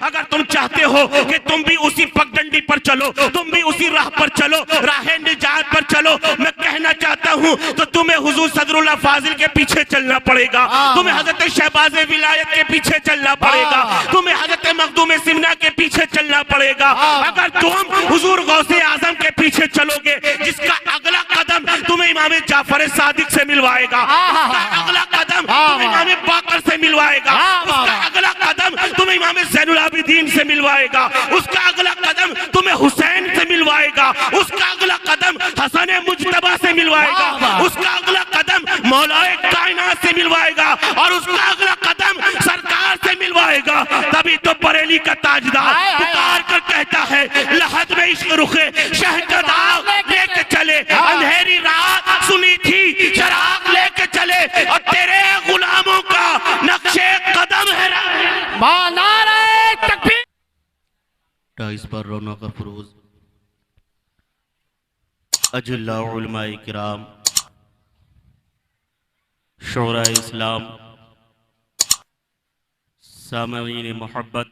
अगर तुम चाहते हो कि तुम भी उसी पगडंडी पर चलो, तुम भी उसी राह पर चलो, राह निजात पर चलो, मैं कहना चाहता हूं तो तुम्हें हुजूर सदरुल्लाह फाजिल के पीछे चलना पड़ेगा, तुम्हें हजरत शहबाज विलायत के पीछे चलना पड़ेगा, तुम्हें हजरत मखदूम सिमना के पीछे चलना पड़ेगा। अगर तुम हुजूर गौसे आजम के पीछे चलोगे, जिसका अगला कदम तुम्हें इमाम जाफर सादिक से मिलवाएगा, उसका अगला कदम तुम्हें इमाम बाकर से मिलवाएगा, उसका अगला कदम तुम्हें इमाम ज़ैनुल आबिदीन से मिलवाएगा, उसका अगला कदम तुम्हें हुसैन से मिलवाएगा, उसका अगला कदम हसन मुज्तबा से मिलवाएगा, उसका अगला कदम मौलाए कायनात से मिलवाएगा और उसका अगला कदम सरकार से मिलवाएगा। तभी तो बरेली का ताजदार पुकार कर कहता है, लहद में इश्क रुखे शहकदा लेके चले, अंधेरी रात सुनी थी चराग लेके चले और तेरे गुलामों का नक्शे कदम है। नारे तकबीर। 28 पर रौनक अफरोज अजल्ला उलमाए किराम, शोरा इस्लाम, सामईन मोहब्बत,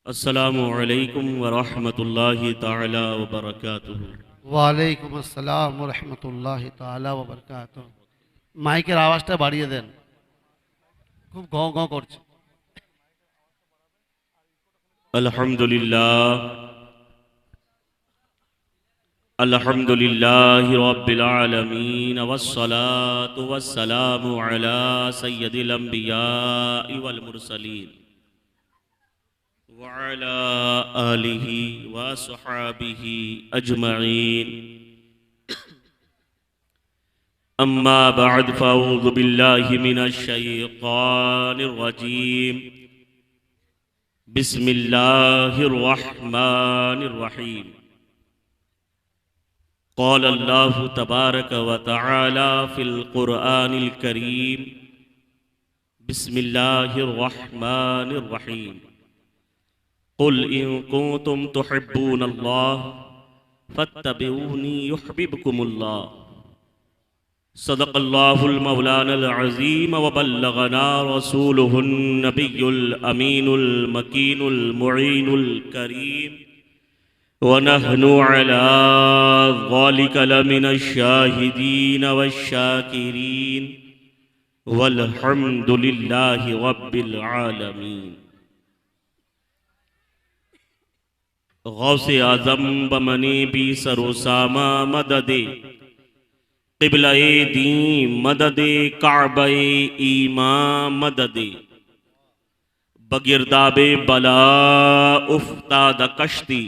अस्सलामु अलैकुम व रहमतुल्लाहि ताला व बरकातुहू। वालेकुम अस्सलाम व रहमतुल्लाहि ताला व बरकातुहू। মাইকের আওয়াজটা বাড়িয়ে দেন, খুব ঘ ঘ করছে। अल्हम्दुलिल्लाहि रब्बिल आलमीन वस्सलातु वस्सलामु अला सय्यदिल अंबियाइ वल मुरसलीन व अला आलिहि व सहाबिहि अजमईन। अम्मा बअद फअऊज़ु बिल्लाहि मिनश शैतानिर रजीम। बिस्मिल्लाहिर रहमानिर रहीम। क़ाल अल्लाहु तबारक व तआला फ़िल क़ुरआनिल करीम। बिस्मिल्लाहिर रहमानिर रहीम। क़ुल इन कुन्तुम तुहिब्बूनल्लाह फत्तबिऊनी युहब्बिबकुमुल्लाह। सदक़ल्लाहुल मौलानल अज़ीम व बल्लगना रसूलुहुन नबियुल अमीनुल मकीनुल मुईनुल करीम व नहनु अला ज़ालिका लमिनश शाहिदीन वश्शाकिरीन वल्हम्दुलिल्लाहि रब्बिल आलमीन। गौसे आज़म बमने भी सरोसामा मददे, क़िबला-ए दीन मददे, काबा-ए ईमान मददे, बगिरदाबे बला उफ्ताद कश्ती,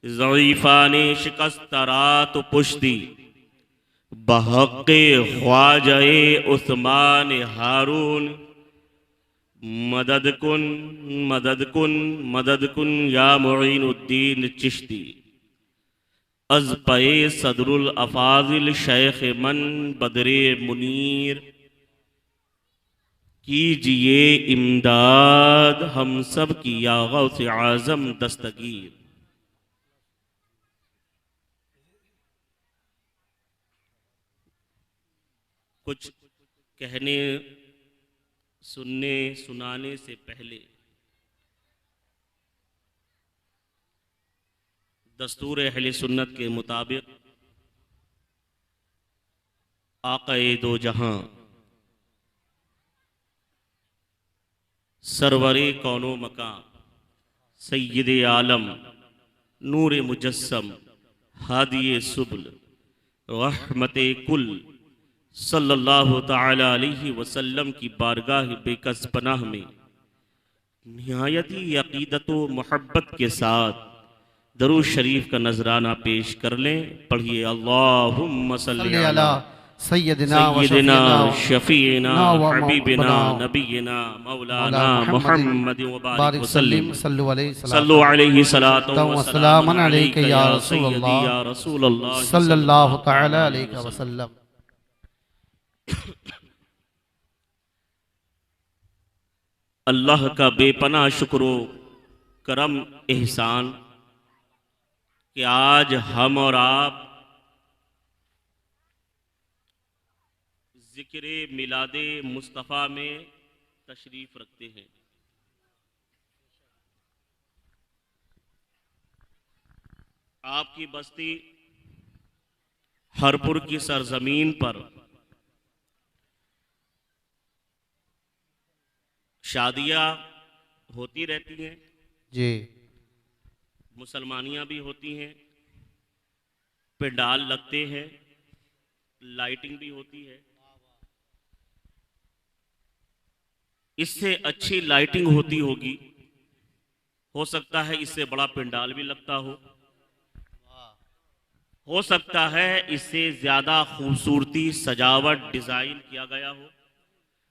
ज़ईफ़ाने शिकस्तरात पुश्ती, बहक़े ख्वाजा-ए उस्मान हारून मदद कुन मदद कुन मदद कुन या मुईनुद्दीन चिश्ती। अज़ पे सदरुल अफ़ाज़िल शेख मन बदरे मुनीर, कीजिए इमदाद हम सब की या गौसे आज़म दस्तगीर। कुछ कहने सुनने सुनाने से पहले दस्तूर अहले सुन्नत के मुताबिक आक़ाए दो जहां सरवरे कौनो मकान सय्यिद आलम नूर मुजस्सम हादिये सुबल रहमते कुल सल्लल्लाहु ताला अलैहि वसल्लम की बारगाह बेकस पनाह में निहायती अक़ीदत व मोहब्बत के साथ दरूद शरीफ का नजराना पेश कर लें। पढ़िए अल्लाहुम्मा सल्ली अला सय्यदिना शफीना हबीबिना नबीना मौलाना मुहम्मद व बारिक वसल्लिम सल्लु अलैहि सलातु व सलाम अलैका या रसूलल्लाह सल्लल्लाहु तआला अलैहि वसल्लम। अल्लाह का बेपनाह शुक्र करम एहसान कि आज हम और आप ज़िक्र मिलादे मुस्तफ़ा में तशरीफ रखते हैं। आपकी बस्ती हरपुर की सरजमीन पर शादियां होती रहती हैं, जी, मुसलमानियां भी होती हैं, पंडाल लगते हैं, लाइटिंग भी होती है। इससे अच्छी लाइटिंग होती होगी, हो सकता है इससे बड़ा पंडाल भी लगता हो सकता है इससे ज्यादा खूबसूरती सजावट डिजाइन किया गया हो,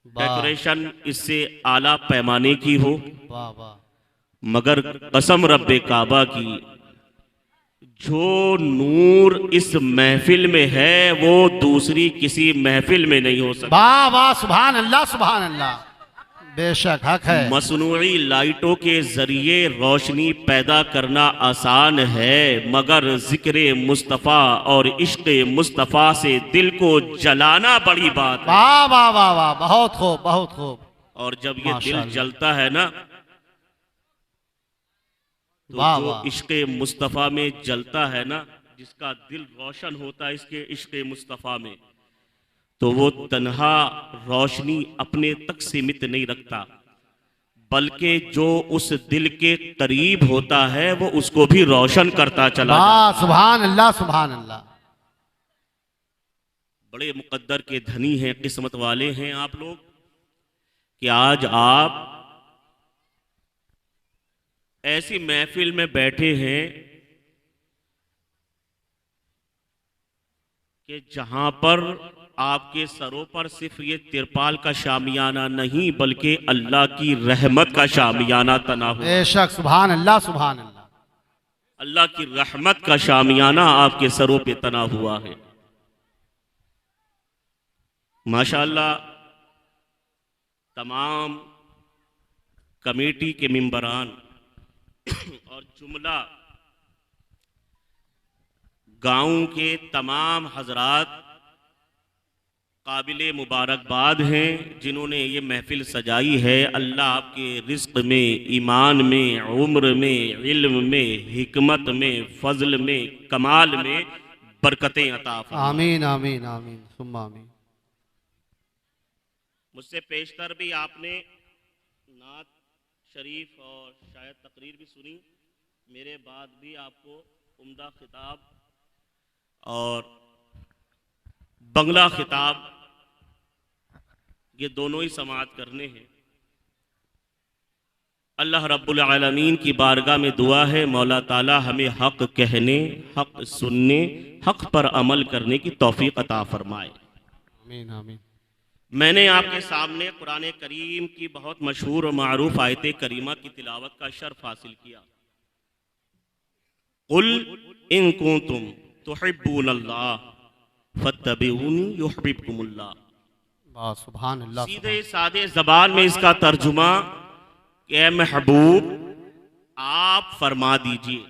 डेकोरेशन इससे आला पैमाने की हो, वाह वाह, मगर कसम रब्बे काबा की, जो नूर इस महफिल में है वो दूसरी किसी महफिल में नहीं हो सकता। वाह वाह, सुभान अल्लाह, सुभान अल्लाह, बेशक हक है। मसनूई लाइटों के जरिए रोशनी पैदा करना आसान है, मगर जिक्र मुस्तफ़ा और इश्क़ मुस्तफ़ा से दिल को जलाना बड़ी बात है। वाह वाह वाह वाह, बहुत खूब, बहुत खूब। और जब ये दिल माशाअल्लाह। जलता है ना, तो वाह जो वाह, इश्क़ मुस्तफ़ा में जलता है ना, जिसका दिल रोशन होता है इसके इश्क़ मुस्तफ़ा में, तो वो तन्हा रोशनी अपने तक सीमित नहीं रखता, बल्कि जो उस दिल के करीब होता है वो उसको भी रोशन करता चला जाता है। वाह, सुभान अल्लाह, सुभान अल्लाह। बड़े मुकद्दर के धनी हैं, किस्मत वाले हैं आप लोग कि आज आप ऐसी महफिल में बैठे हैं कि जहां पर आपके सरों पर सिर्फ ये तिरपाल का शामियाना नहीं बल्कि अल्लाह की रहमत का शामियाना तना हुआ। बेशक, सुभान अल्लाह, सुभान अल्लाह। अल्लाह की रहमत का शामियाना आपके सरों पे तना हुआ है। माशाअल्लाह, तमाम कमेटी के मेंबरान और जुमला गांव के तमाम हजरात काबिले मुबारकबाद हैं जिन्होंने ये महफिल सजाई है। अल्लाह आपके रिज़्क़ में, ईमान में, उम्र में, इल्म में, हिकमत में, फजल में, कमाल में बरकतें अता फरमाए। आमीन आमीन आमीन सुम्मा आमीन। मुझसे पेशतर भी आपने नात शरीफ और शायद तकरीर भी सुनी, मेरे बाद भी आपको उम्दा खिताब और बंगला खिताब ये दोनों ही समाअत करने हैं। अल्लाह रब्बुल आलमीन की बारगाह में दुआ है, मौला ताला हमें हक़ कहने, हक़ सुनने, हक़ पर अमल करने की तौफीक अता फरमाए। आमीन आमीन। मैंने आपके सामने कुरान करीम की बहुत मशहूर और मारूफ आयत करीमा की तिलावत का शर्फ हासिल किया। कुल इन कुंतुम तुहिब्बूनल्लाह फत्तबिऊनी युहब्बिबकुमुल्लाह। वाह, सुभान अल्लाह। सीधे सादे जबान में इसका तर्जुमा कि ए महबूब आप फरमा दीजिए,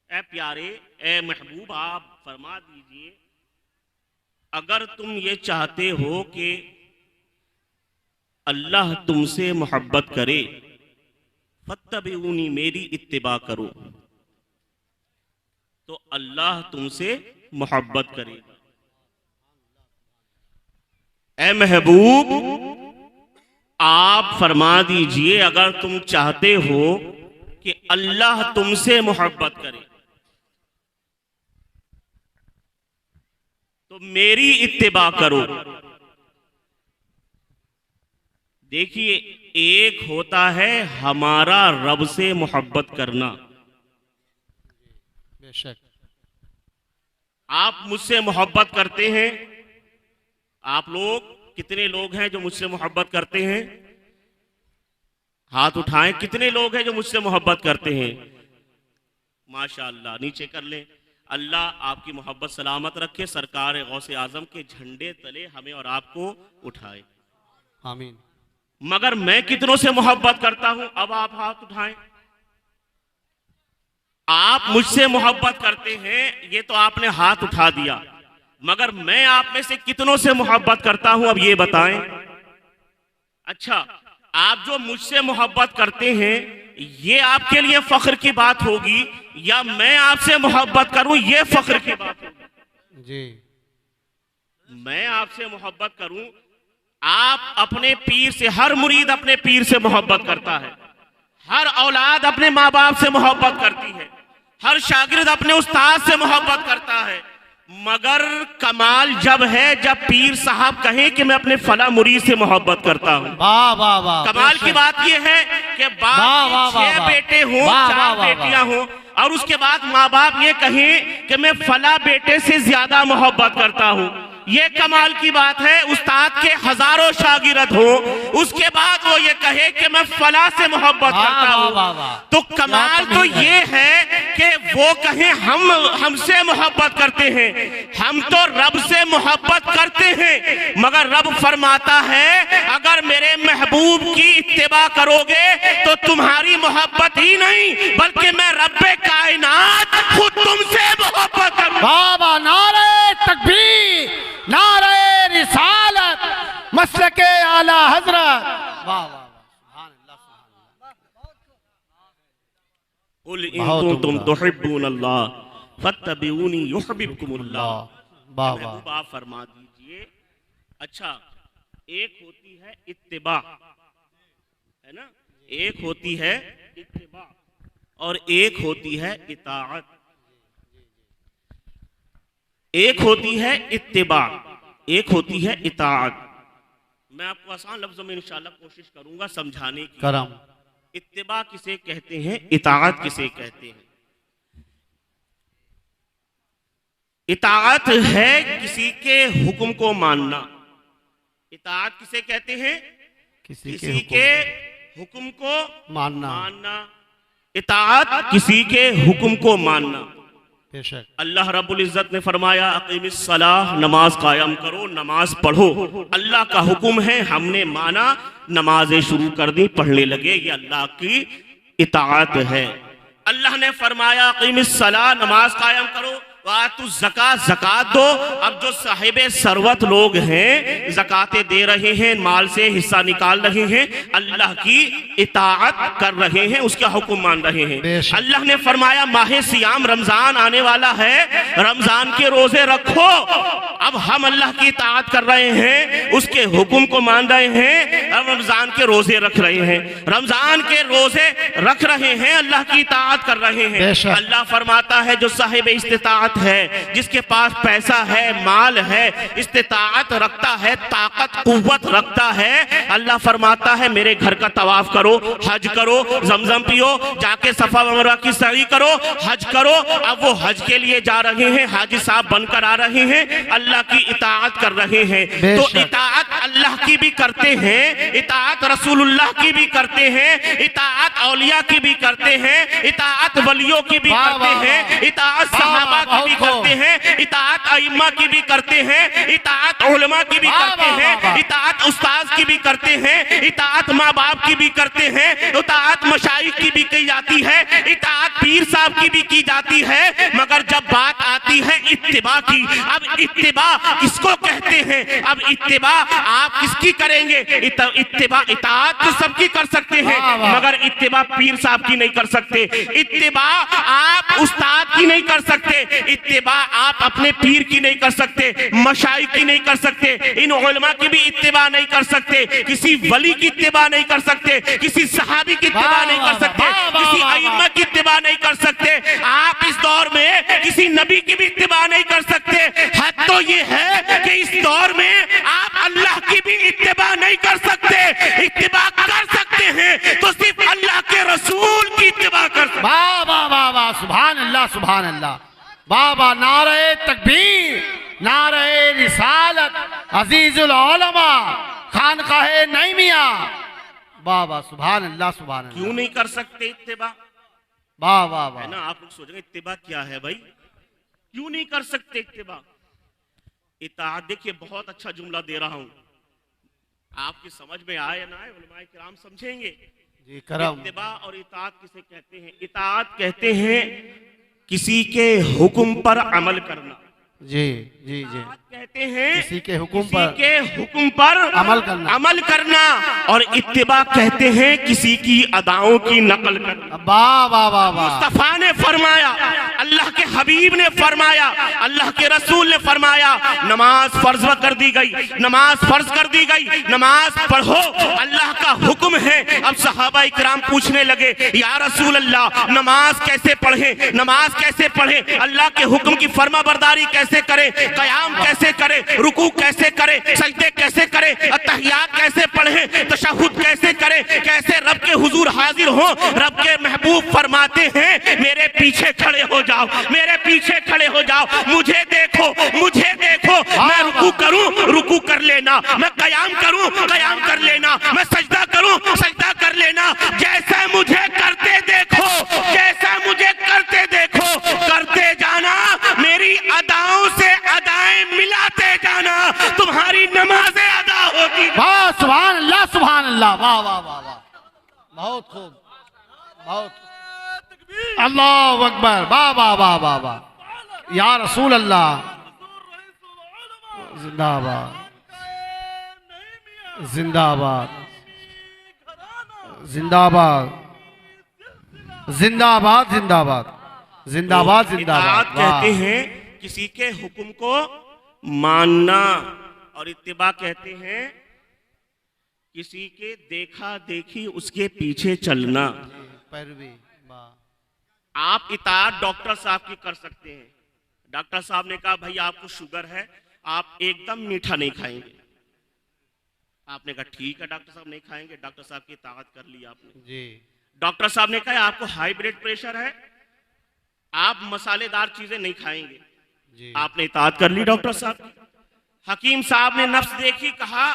ए प्यारे, ए महबूब आप फरमा दीजिए, अगर तुम ये चाहते हो कि अल्लाह तुमसे मोहब्बत करे, फत्तबिऊनी, मेरी इत्तिबा करो, तो अल्लाह तुमसे मोहब्बत करेगा। ए महबूब आप फरमा दीजिए, अगर तुम चाहते हो कि अल्लाह तुमसे मोहब्बत करे तो मेरी इत्तिबा करो। देखिए, एक होता है हमारा रब से मोहब्बत करना। बेशक। आप मुझसे मोहब्बत करते हैं, आप लोग कितने लोग हैं जो मुझसे मोहब्बत करते हैं? हाथ उठाएं, कितने लोग हैं जो मुझसे मोहब्बत करते हैं? माशाअल्लाह, नीचे कर लें। अल्लाह आपकी मोहब्बत सलामत रखे, सरकार गौसे आजम के झंडे तले हमें और आपको उठाए। आमीन। मगर मैं कितनों से मोहब्बत करता हूं? अब आप हाथ उठाएं। आप मुझसे मोहब्बत करते हैं, ये तो आपने हाथ उठा दिया, मगर मैं आप में से कितनों से मोहब्बत करता हूं अब ये बताएं। अच्छा, आप जो मुझसे मोहब्बत करते हैं ये आपके लिए फख्र की बात होगी, या मैं आपसे मोहब्बत करूं ये फख्र की बात होगी? जी, मैं आपसे मोहब्बत करूं, आप अपने पीर से, हर मुरीद अपने पीर से मोहब्बत करता है, हर औलाद अपने माँ बाप से मोहब्बत करती है, हर शागिर्द अपने उस्ताद से मोहब्बत करता है, मगर कमाल जब है जब पीर साहब कहें कि मैं अपने फला मुरीद से मोहब्बत करता हूँ। वाह वाह वाह, कमाल की बात यह है कि बाप वाह, के वाह, 6 वाह, बेटे हों, वाह, 4 वाह, वाह, बेटियां हों, और उसके बाद माँ बाप ये कहें कि मैं फला बेटे से ज्यादा मोहब्बत करता हूँ। ये कमाल की बात है। उस्ताद के हजारों शागिर्द हो, उसके बाद वो ये कहे कि मैं फला से मोहब्बत करता हूँ, तो कमाल तो ये है कि वो कहे हम हमसे मोहब्बत करते हैं। हम तो रब से मोहब्बत करते हैं, मगर रब फरमाता है अगर मेरे महबूब की इत्तिबा करोगे तो तुम्हारी मोहब्बत ही नहीं बल्कि मैं रब्बे कायनात खुद तुमसे मोहब्बत करूंगा। बाबा नारे तकबीर, नारे रिसालत, मसलके आला हजरत। वाह वाह, सुभान अल्लाह, कुल इन कुंतुम तुहिब्बूनल्लाह फत्तबिऊनी युहिब्बुकुमुल्लाह। वाह वाह, महबूब आप फरमा दीजिए। अच्छा, एक होती है इत्तिबा, है ना, एक होती है इत्तिबा और एक होती है इताअत। एक होती है इत्तिबा, एक होती है इताअत। मैं आपको आसान लफ्जों में इंशाल्लाह कोशिश करूंगा समझाने की। करम। इत्तिबा किसे कहते हैं, इताअत किसे कहते हैं? इताअत है किसी के हुक्म को मानना। इताअत किसे कहते हैं? किसी के हुक्म को मानना। इताअत किसी के हुक्म को मानना। बेशक अल्लाह रब्बुल इज्जत ने फरमाया अक़ीमिस सलाह, नमाज कायम करो, नमाज पढ़ो। अल्लाह का हुक्म है, हमने माना, नमाजें शुरू कर दी, पढ़ने लगे, ये अल्लाह की इताअत है। अल्लाह ने फरमाया अक़ीमिस सलाह, नमाज कायम करो, वातु ज़कात, ज़कात दो। अब जो साहिबे सरवत लोग हैं ज़कातें दे रहे हैं, माल से हिस्सा निकाल रहे हैं, अल्लाह की इताअत कर रहे हैं, उसका हुक्म मान रहे हैं। अल्लाह ने फरमाया माहे सियाम, रमजान आने वाला है, रमजान के रोजे रखो। अब हम अल्लाह की इताअत कर रहे हैं, उसके हुक्म को मान रहे हैं, अब रमजान के रोजे रख रहे हैं, रमजान के रोजे रख रहे हैं, अल्लाह की इताअत कर रहे हैं। अल्लाह फरमाता है जो साहिब इस्तिताअत है, जिसके पास पैसा है, माल है, इस्तिताअत रखता है, ताकत कुव्वत रखता है, अल्लाह फरमाता है मेरे घर का तवाफ करो, हज करो, जमजम पियो, जाके सफा मरवा की सही करो, हज करो। अब वो हज के लिए जा रहे हैं, हाजी साहब बनकर आ रहे हैं, अल्लाह की इताअत कर रहे हैं। तो इताअत अल्लाह की भी करते हैं, इताअत रसूलुल्लाह की भी करते हैं, इताअत औलिया की भी करते हैं, इताअत वलियों की भी करते हैं, इताअत सहाबा की भी करते हैं, इताअत अइम्मा की भी करते हैं, इताअत उलमा की भी करते हैं, इताअत उस्ताद की भी करते हैं, इताअत माँ बाप की भी करते हैं, इताअत मशाइख की भी की जाती है, इताअत पीर साहब की भी की जाती है। मगर जब बात आती है इत्तिबा की, अब इत्तिबा किसको कहते हैं? अब इत्तिबा आप किसकी करेंगे? इत्तिबा इताअत तो सबकी कर सकते हैं, मगर इत्तिबा पीर साहब की नहीं कर सकते, इत्तिबा आप उस्ताद की नहीं कर सकते, इत्तिबा आप अपने पीर की नहीं कर सकते, मशाइख की नहीं कर सकते, इन उलमा की भी इत्तिबा नहीं कर सकते, किसी वली की इत्तिबा नहीं कर सकते, किसी सहाबी की इत्तिबा नहीं कर सकते, किसी अइम्मा की इत्तिबा नहीं कर सकते। आप इस दौर में किसी नबी की भी इत्तिबा नहीं कर सकते। हद तो ये है कि इस दौर में आप अल्लाह की भी इत्तिबा नहीं कर सकते। इत्तिबा कर सकते हैं तो सिर्फ अल्लाह के रसूल की इत्तिबा कर सकते। वाह वाह वाह वाह, सुभान अल्लाह, सुभान अल्लाह। बाबा नारे तकबीर, नारे रिसालत, अजीजुल उलमा, खानकाहे नईमिया। बाबा सुभान अल्लाह, सुभान अल्लाह। क्यों नहीं कर सकते इत्तिबा? वाह वाह वाह। है ना, आप लोग सोचेंगे इत्तिबा क्या है भाई, क्यों नहीं कर सकते इत्तिबा? इताअत, देखिए बहुत अच्छा जुमला दे रहा हूं, आपकी समझ में आए ना आए उलमाए किराम समझेंगे। जी करम। इत्तिबा और इताअत किसे कहते हैं? इताअत कहते हैं किसी के हुक्म पर अमल करना। जी जी जी। कहते हैं किसी के हुक्म पर अमल करना और इत्तिबा कहते हैं किसी की अदाओं की नकल करना। वाह वाह वाह वाह। मुस्तफा ने फरमाया, अल्लाह के हबीब ने फरमाया, अल्लाह के रसूल ने फरमाया, नमाज फर्ज कर दी गई, नमाज फर्ज कर दी गई, नमाज पढ़ो, अल्लाह का हुक्म है। अब सहाबा इकराम पूछने लगे, या रसूल अल्लाह नमाज कैसे पढ़े, नमाज कैसे पढ़े, अल्लाह के हुक्म की फर्माबरदारी कैसे करें, कयाम कैसे करें, रुकू कैसे करें, सजदे कैसे करें, अत्तहियात कैसे पढ़ें, तशहुद कैसे करें, कैसे रब के हुजूर हाजिर हो। रब के महबूब फरमाते हैं, मेरे पीछे खड़े हो जाओ, मेरे पीछे खड़े हो जाओ, मुझे देखो, मुझे देखो, मैं रुकू करूं, रुकू कर लेना, मैं कयाम करूं, कयाम कर लेना, मैं सजदा करूं, सजदा कर लेना, जैसा मुझे करते देखो, जैसा मुझे करते देखो, करते जाना, मेरी अदाओं से अदाएं मिलाते जाना, तुम्हारी नमाजें अदा होगी। वाह सुभान अल्लाह, सुभान अल्लाह, वाह वाह वाह वाह, बहुत खूब, बहुत। अल्लाह अकबर, वाह वाह वाह वाह वाह, या रसूल अल्लाह, जिंदाबाद जिंदाबाद जिंदाबाद जिंदाबाद जिंदाबाद जिंदाबाद जिंदाबाद। कहते हैं किसी के हुक्म को मानना और इत्तिबा कहते हैं किसी के देखा देखी उसके पीछे चलना। पैरवी। आप इताअत डॉक्टर साहब की कर सकते हैं। डॉक्टर साहब ने कहा भाई आपको शुगर है, आप एकदम मीठा नहीं खाएंगे। आपने कहा ठीक है डॉक्टर साहब नहीं खाएंगे, डॉक्टर साहब की इताअत कर ली आपने जी। डॉक्टर साहब ने कहा आपको हाई ब्लड प्रेशर है, आप मसालेदार चीजें नहीं खाएंगे जी। आपने इताअत कर ली डॉक्टर साहब की। हकीम साहब ने नफ्स देखी, कहा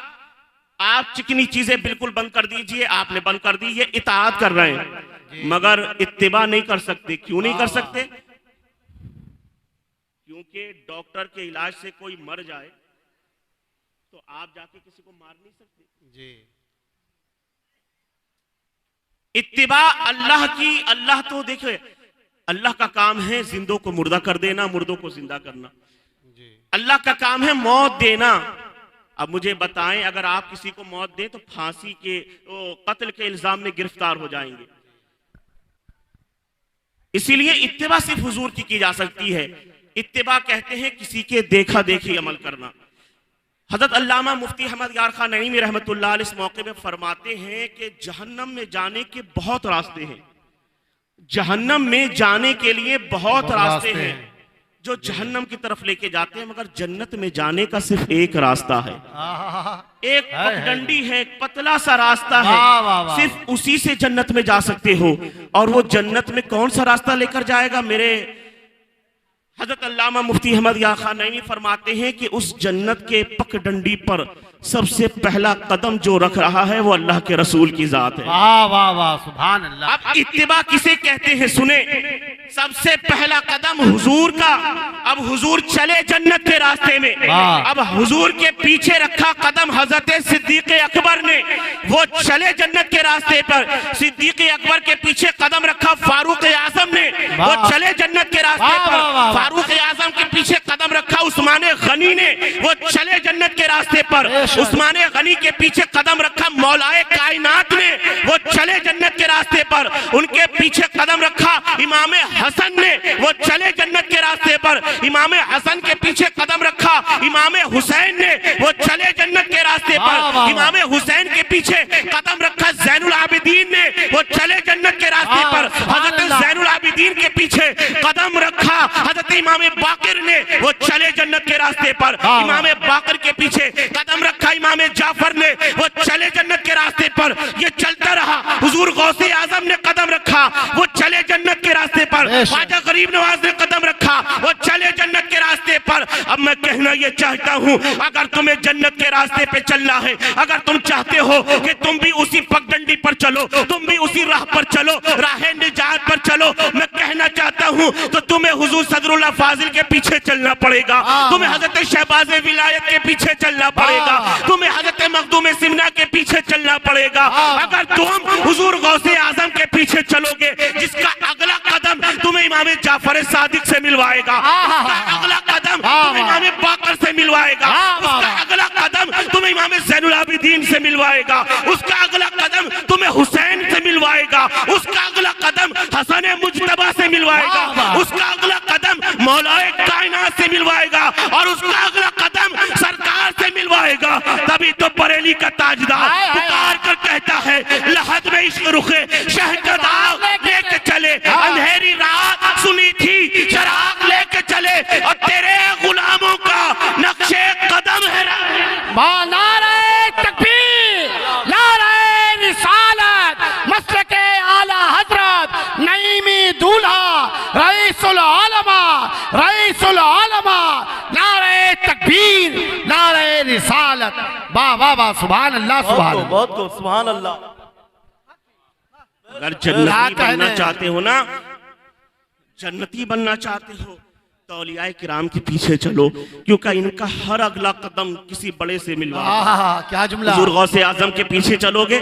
आप चिकनी चीजें बिल्कुल बंद कर दीजिए, आपने बंद कर दी, ये इताअत कर रहे हैं, मगर इत्तिबा नहीं कर सकते। क्यों नहीं कर सकते? क्योंकि डॉक्टर के इलाज से कोई मर जाए तो आप जाके किसी को मार नहीं सकते जी। इत्तिबा अल्लाह की, अल्लाह तो देखो अल्लाह का काम है जिंदों को मुर्दा कर देना, मुर्दों को जिंदा करना जी। अल्लाह का काम है मौत देना। अब मुझे बताएं, अगर आप किसी को मौत दें तो फांसी के कत्ल के इल्जाम में गिरफ्तार हो जाएंगे। इसीलिए इत्तिबा सिर्फ हुजूर की जा सकती है। इत्तिबा कहते हैं किसी के देखा देखी अमल करना। हजरत अल्लामा मुफ्ती अहमद यार खान नईमी रहमतुल्लाह अलैह इस मौके पे फरमाते हैं कि जहन्नम में जाने के बहुत रास्ते हैं, जहन्नम में जाने के लिए बहुत रास्ते हैं जो जहन्नम की तरफ लेके जाते हैं, मगर जन्नत में जाने का सिर्फ एक रास्ता है, एक पगडंडी है, एक पतला सा रास्ता है, सिर्फ उसी से जन्नत में जा सकते हो। और वो जन्नत में कौन सा रास्ता लेकर जाएगा? मेरे हजरत अल्लामा मुफ्ती अहमद यार खान नईमी फरमाते हैं कि उस जन्नत के पगडंडी पर सबसे पहला कदम जो रख रहा है वो अल्लाह के रसूल की जात है। वाह वाह वाह, सुभान अल्लाह। अब इत्तिबा किसे कहते हैं सुने, सबसे पहला कदम हुजूर का। अब हुजूर चले जन्नत के रास्ते में, अब हुजूर के पीछे रखा कदम हजरत सिद्दीक अकबर ने, वो चले जन्नत के रास्ते पर। सिद्दीक अकबर के पीछे कदम रखा फारूक आजम ने, वो चले जन्नत के रास्ते पर। फारूक आजम के पीछे कदम रखा उस्मान गनी ने, वो चले जन्नत के रास्ते पर। उस्मान गनी के पीछे कदम रखा मौलाए कायनात ने, वो चले जन्नत के रास्ते पर। उनके पीछे कदम रखा इमाम हसन ने, वो चले जन्नत के रास्ते पर। इमाम हसन के पीछे कदम रखा इमाम हुसैन ने, वो चले जन्नत के रास्ते पर। इमाम हुसैन के पीछे कदम रखा ज़ैनुल आबिदीन ने, वो चले जन्नत के रास्ते पर। हजरत ज़ैनुल आबिदीन के पीछे कदम रखा हजरत इमाम बाकिर ने, वो चले जन्नत के रास्ते पर। इमाम बाकिर के पीछे कदम रखा इमाम जाफर ने, वो चले जन्नत के रास्ते पर। ये चलता रहा। हुजूर गौसे आजम ने कदम रखा, वो चले जन्नत के रास्ते पर। ख्वाजा गरीब नवाज ने कदम रखा, वो चले जन्नत के रास्ते पर। अब मैं कहना ये चाहता हूं, अगर तुम्हें जन्नत के रास्ते पे चलना है, अगर तुम चाहते हो कि तुम भी उसी पगडंडी पर चलो, तुम भी उसी राह पर चलो, राह निजात पर चलो, मैं कहना चाहता हूं तो तुम्हें हुजूर सदरुल्लाह फाजिल के पीछे चलना पड़ेगा, तुम्हें हजरत शहबाज विलायत के पीछे चलना पड़ेगा, तुम्हें हजरत मखदूम सिमना के पीछे चलना पड़ेगा। अगर तुम हुजूर गौसे आजम के पीछे चलोगे, जिसका अगला कदम तुम्हें इमाम जाफर सादिक से मिलवाएगा, अगला कदम तुम्हें मिलवाएगा, उसका अगला कदम तुम्हें इमाम ज़ैनुल आबिदीन से मिलवाएगा, उसका अगला कदम तुम्हें हुसैन से मिलवाएगा, उसका अगला कदम हसन मुज्तबा से मिलवाएगा, उसका अगला कदम मौलाए कायनात से मिलवाएगा और उसका अगला कदम सरकार से मिलवाएगा। तभी तो बरेली का ताजदार पुकार कर कहता है, लहद में इश्क रुखे शह का दाग लेके चले, अंधेरी रात सुनी थी चराग लेके चले और तेरे गुलामों का नक्शे कदम है। नारे तकबीर, नारे रिसालत, मसलके आला हजरत नईमी दूल्हा रईसुल आलमा, रईसुल आलमा, नारे तकबीर, नारे रिसालत। वाह वाह वाह, सुभान अल्लाह, सुभान अल्लाह, बहुत खूब, सुभान अल्लाह। अगर जन्नती बनना चाहते हो ना, जन्नती बनना चाहते हो तो औलियाए किराम के पीछे चलो, क्योंकि इनका हर अगला कदम किसी बड़े से मिलवा। क्या जुमला। हुजूर गौसे आजम के पीछे चलोगे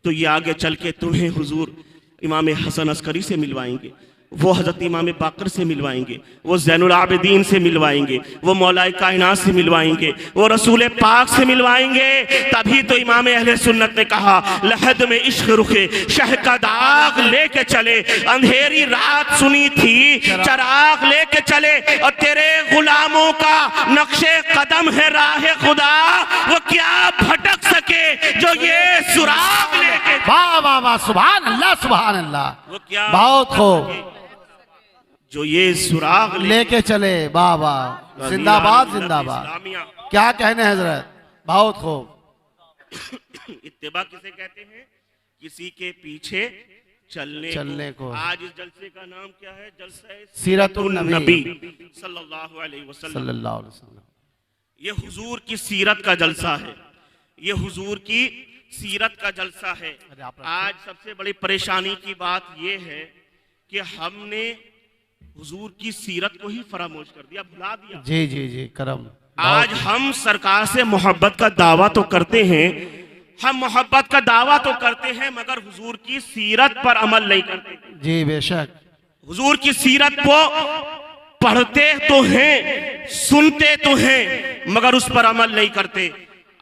तो ये आगे चल के तुम्हें हुजूर इमाम हसन अस्करी से मिलवाएंगे, वो हजरत इमाम बाकर से मिलवाएंगे, वो ज़ैनुल आबिदीन से मिलवाएंगे, वो मौलाए कायनात से मिलवाएंगे, वो रसूल पाक से मिलवाएंगे। तभी तो इमाम अहले सुन्नत ने कहा, लहद में इश्क रुखे शह का दाग लेके चले, अंधेरी रात सुनी थी चराग लेके चले और तेरे गुलामों का नक्शे कदम है राह खुदा, वो क्या भटक सके जो ये सुराग लेके। वाह वाह वाह, सुभान अल्लाह, सुभान अल्लाह, वो क्या बहुत खूब, जो ये सुराग लेके चले। वाह वाह, जिंदाबाद जिंदाबाद, क्या कहने हजरत, बहुत खूब। इत्तिबा किसे कहते हैं? किसी के पीछे चलने को। आज इस जलसे का नाम क्या है? जलसा सीरतुन नबी सल्लल्लाहु अलैहि वसल्लम। सल्लल्लाहु अलैहि वसल्लम। ये हुजूर की सीरत का जलसा है, ये हुजूर की सीरत का जलसा है। आज सबसे बड़ी परेशानी की बात यह है कि हमने हुजूर की सीरत को ही फरामोश कर दिया, भुला दिया। जी जी जी, करम। आज हम सरकार से मोहब्बत का दावा तो करते हैं, हम मोहब्बत का दावा तो करते हैं, मगर हुजूर की सीरत पर अमल नहीं करते। जी बेशक, हुजूर की सीरत को पढ़ते तो हैं, सुनते तो हैं, मगर उस पर अमल नहीं करते।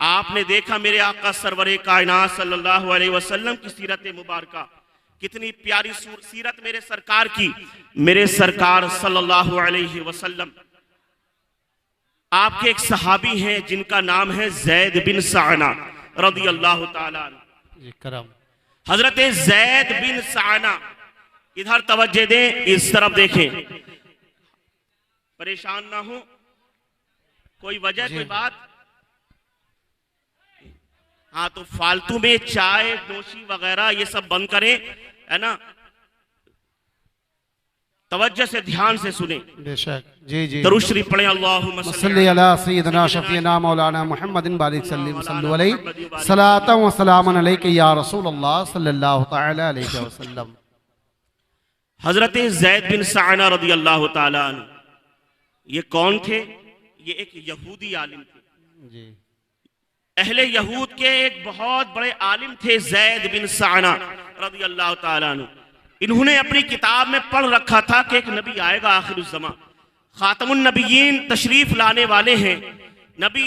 आपने देखा मेरे आका सरवरे कायनात सल्लल्लाहु अलैहि वसल्लम की सीरत मुबारका, कितनी प्यारी सीरत मेरे सरकार की। मेरे सरकार सल्लल्लाहु अलैहि वसल्लम, आपके एक सहाबी हैं जिनका नाम है ज़ैद बिन साना रज़ी अल्लाह ताला जी, करम। हजरत ज़ैद बिन साना, इधर तवज्जो दें, इस तरफ देखें, परेशान ना हो, कोई वजह कोई बात। हाँ, तो फालतू में चाय नोशी वगैरह ये सब बंद करें, है ना, तवज्जो से ध्यान से सुने। बेशक, जी जी। दरूद शरीफ पढ़े, अल्लाहुम्मा सल्ली अला सय्यिदना शफीना मौलाना मुहम्मदिन बारिक सल्लल्लाहु अलैहि सलातन व सलामन अलैका या रसूलल्लाह सल्लल्लाहु तआला अलैहि वसल्लम। हजरत ज़ैद बिन साना रज़ी अल्लाह ताला अन्हु, ये कौन थे? ये एक यहूदी आलिम थे जी, अहले यहूद के एक बहुत बड़े आलिम थे ज़ैद बिन साना रज़ी अल्लाह ताला अन्हु। इन्होंने अपनी किताब में पढ़ रखा था कि एक नबी आएगा आखिरुज़्ज़मा, खातमुन नबिय्यीन तशरीफ लाने वाले हैं, नबी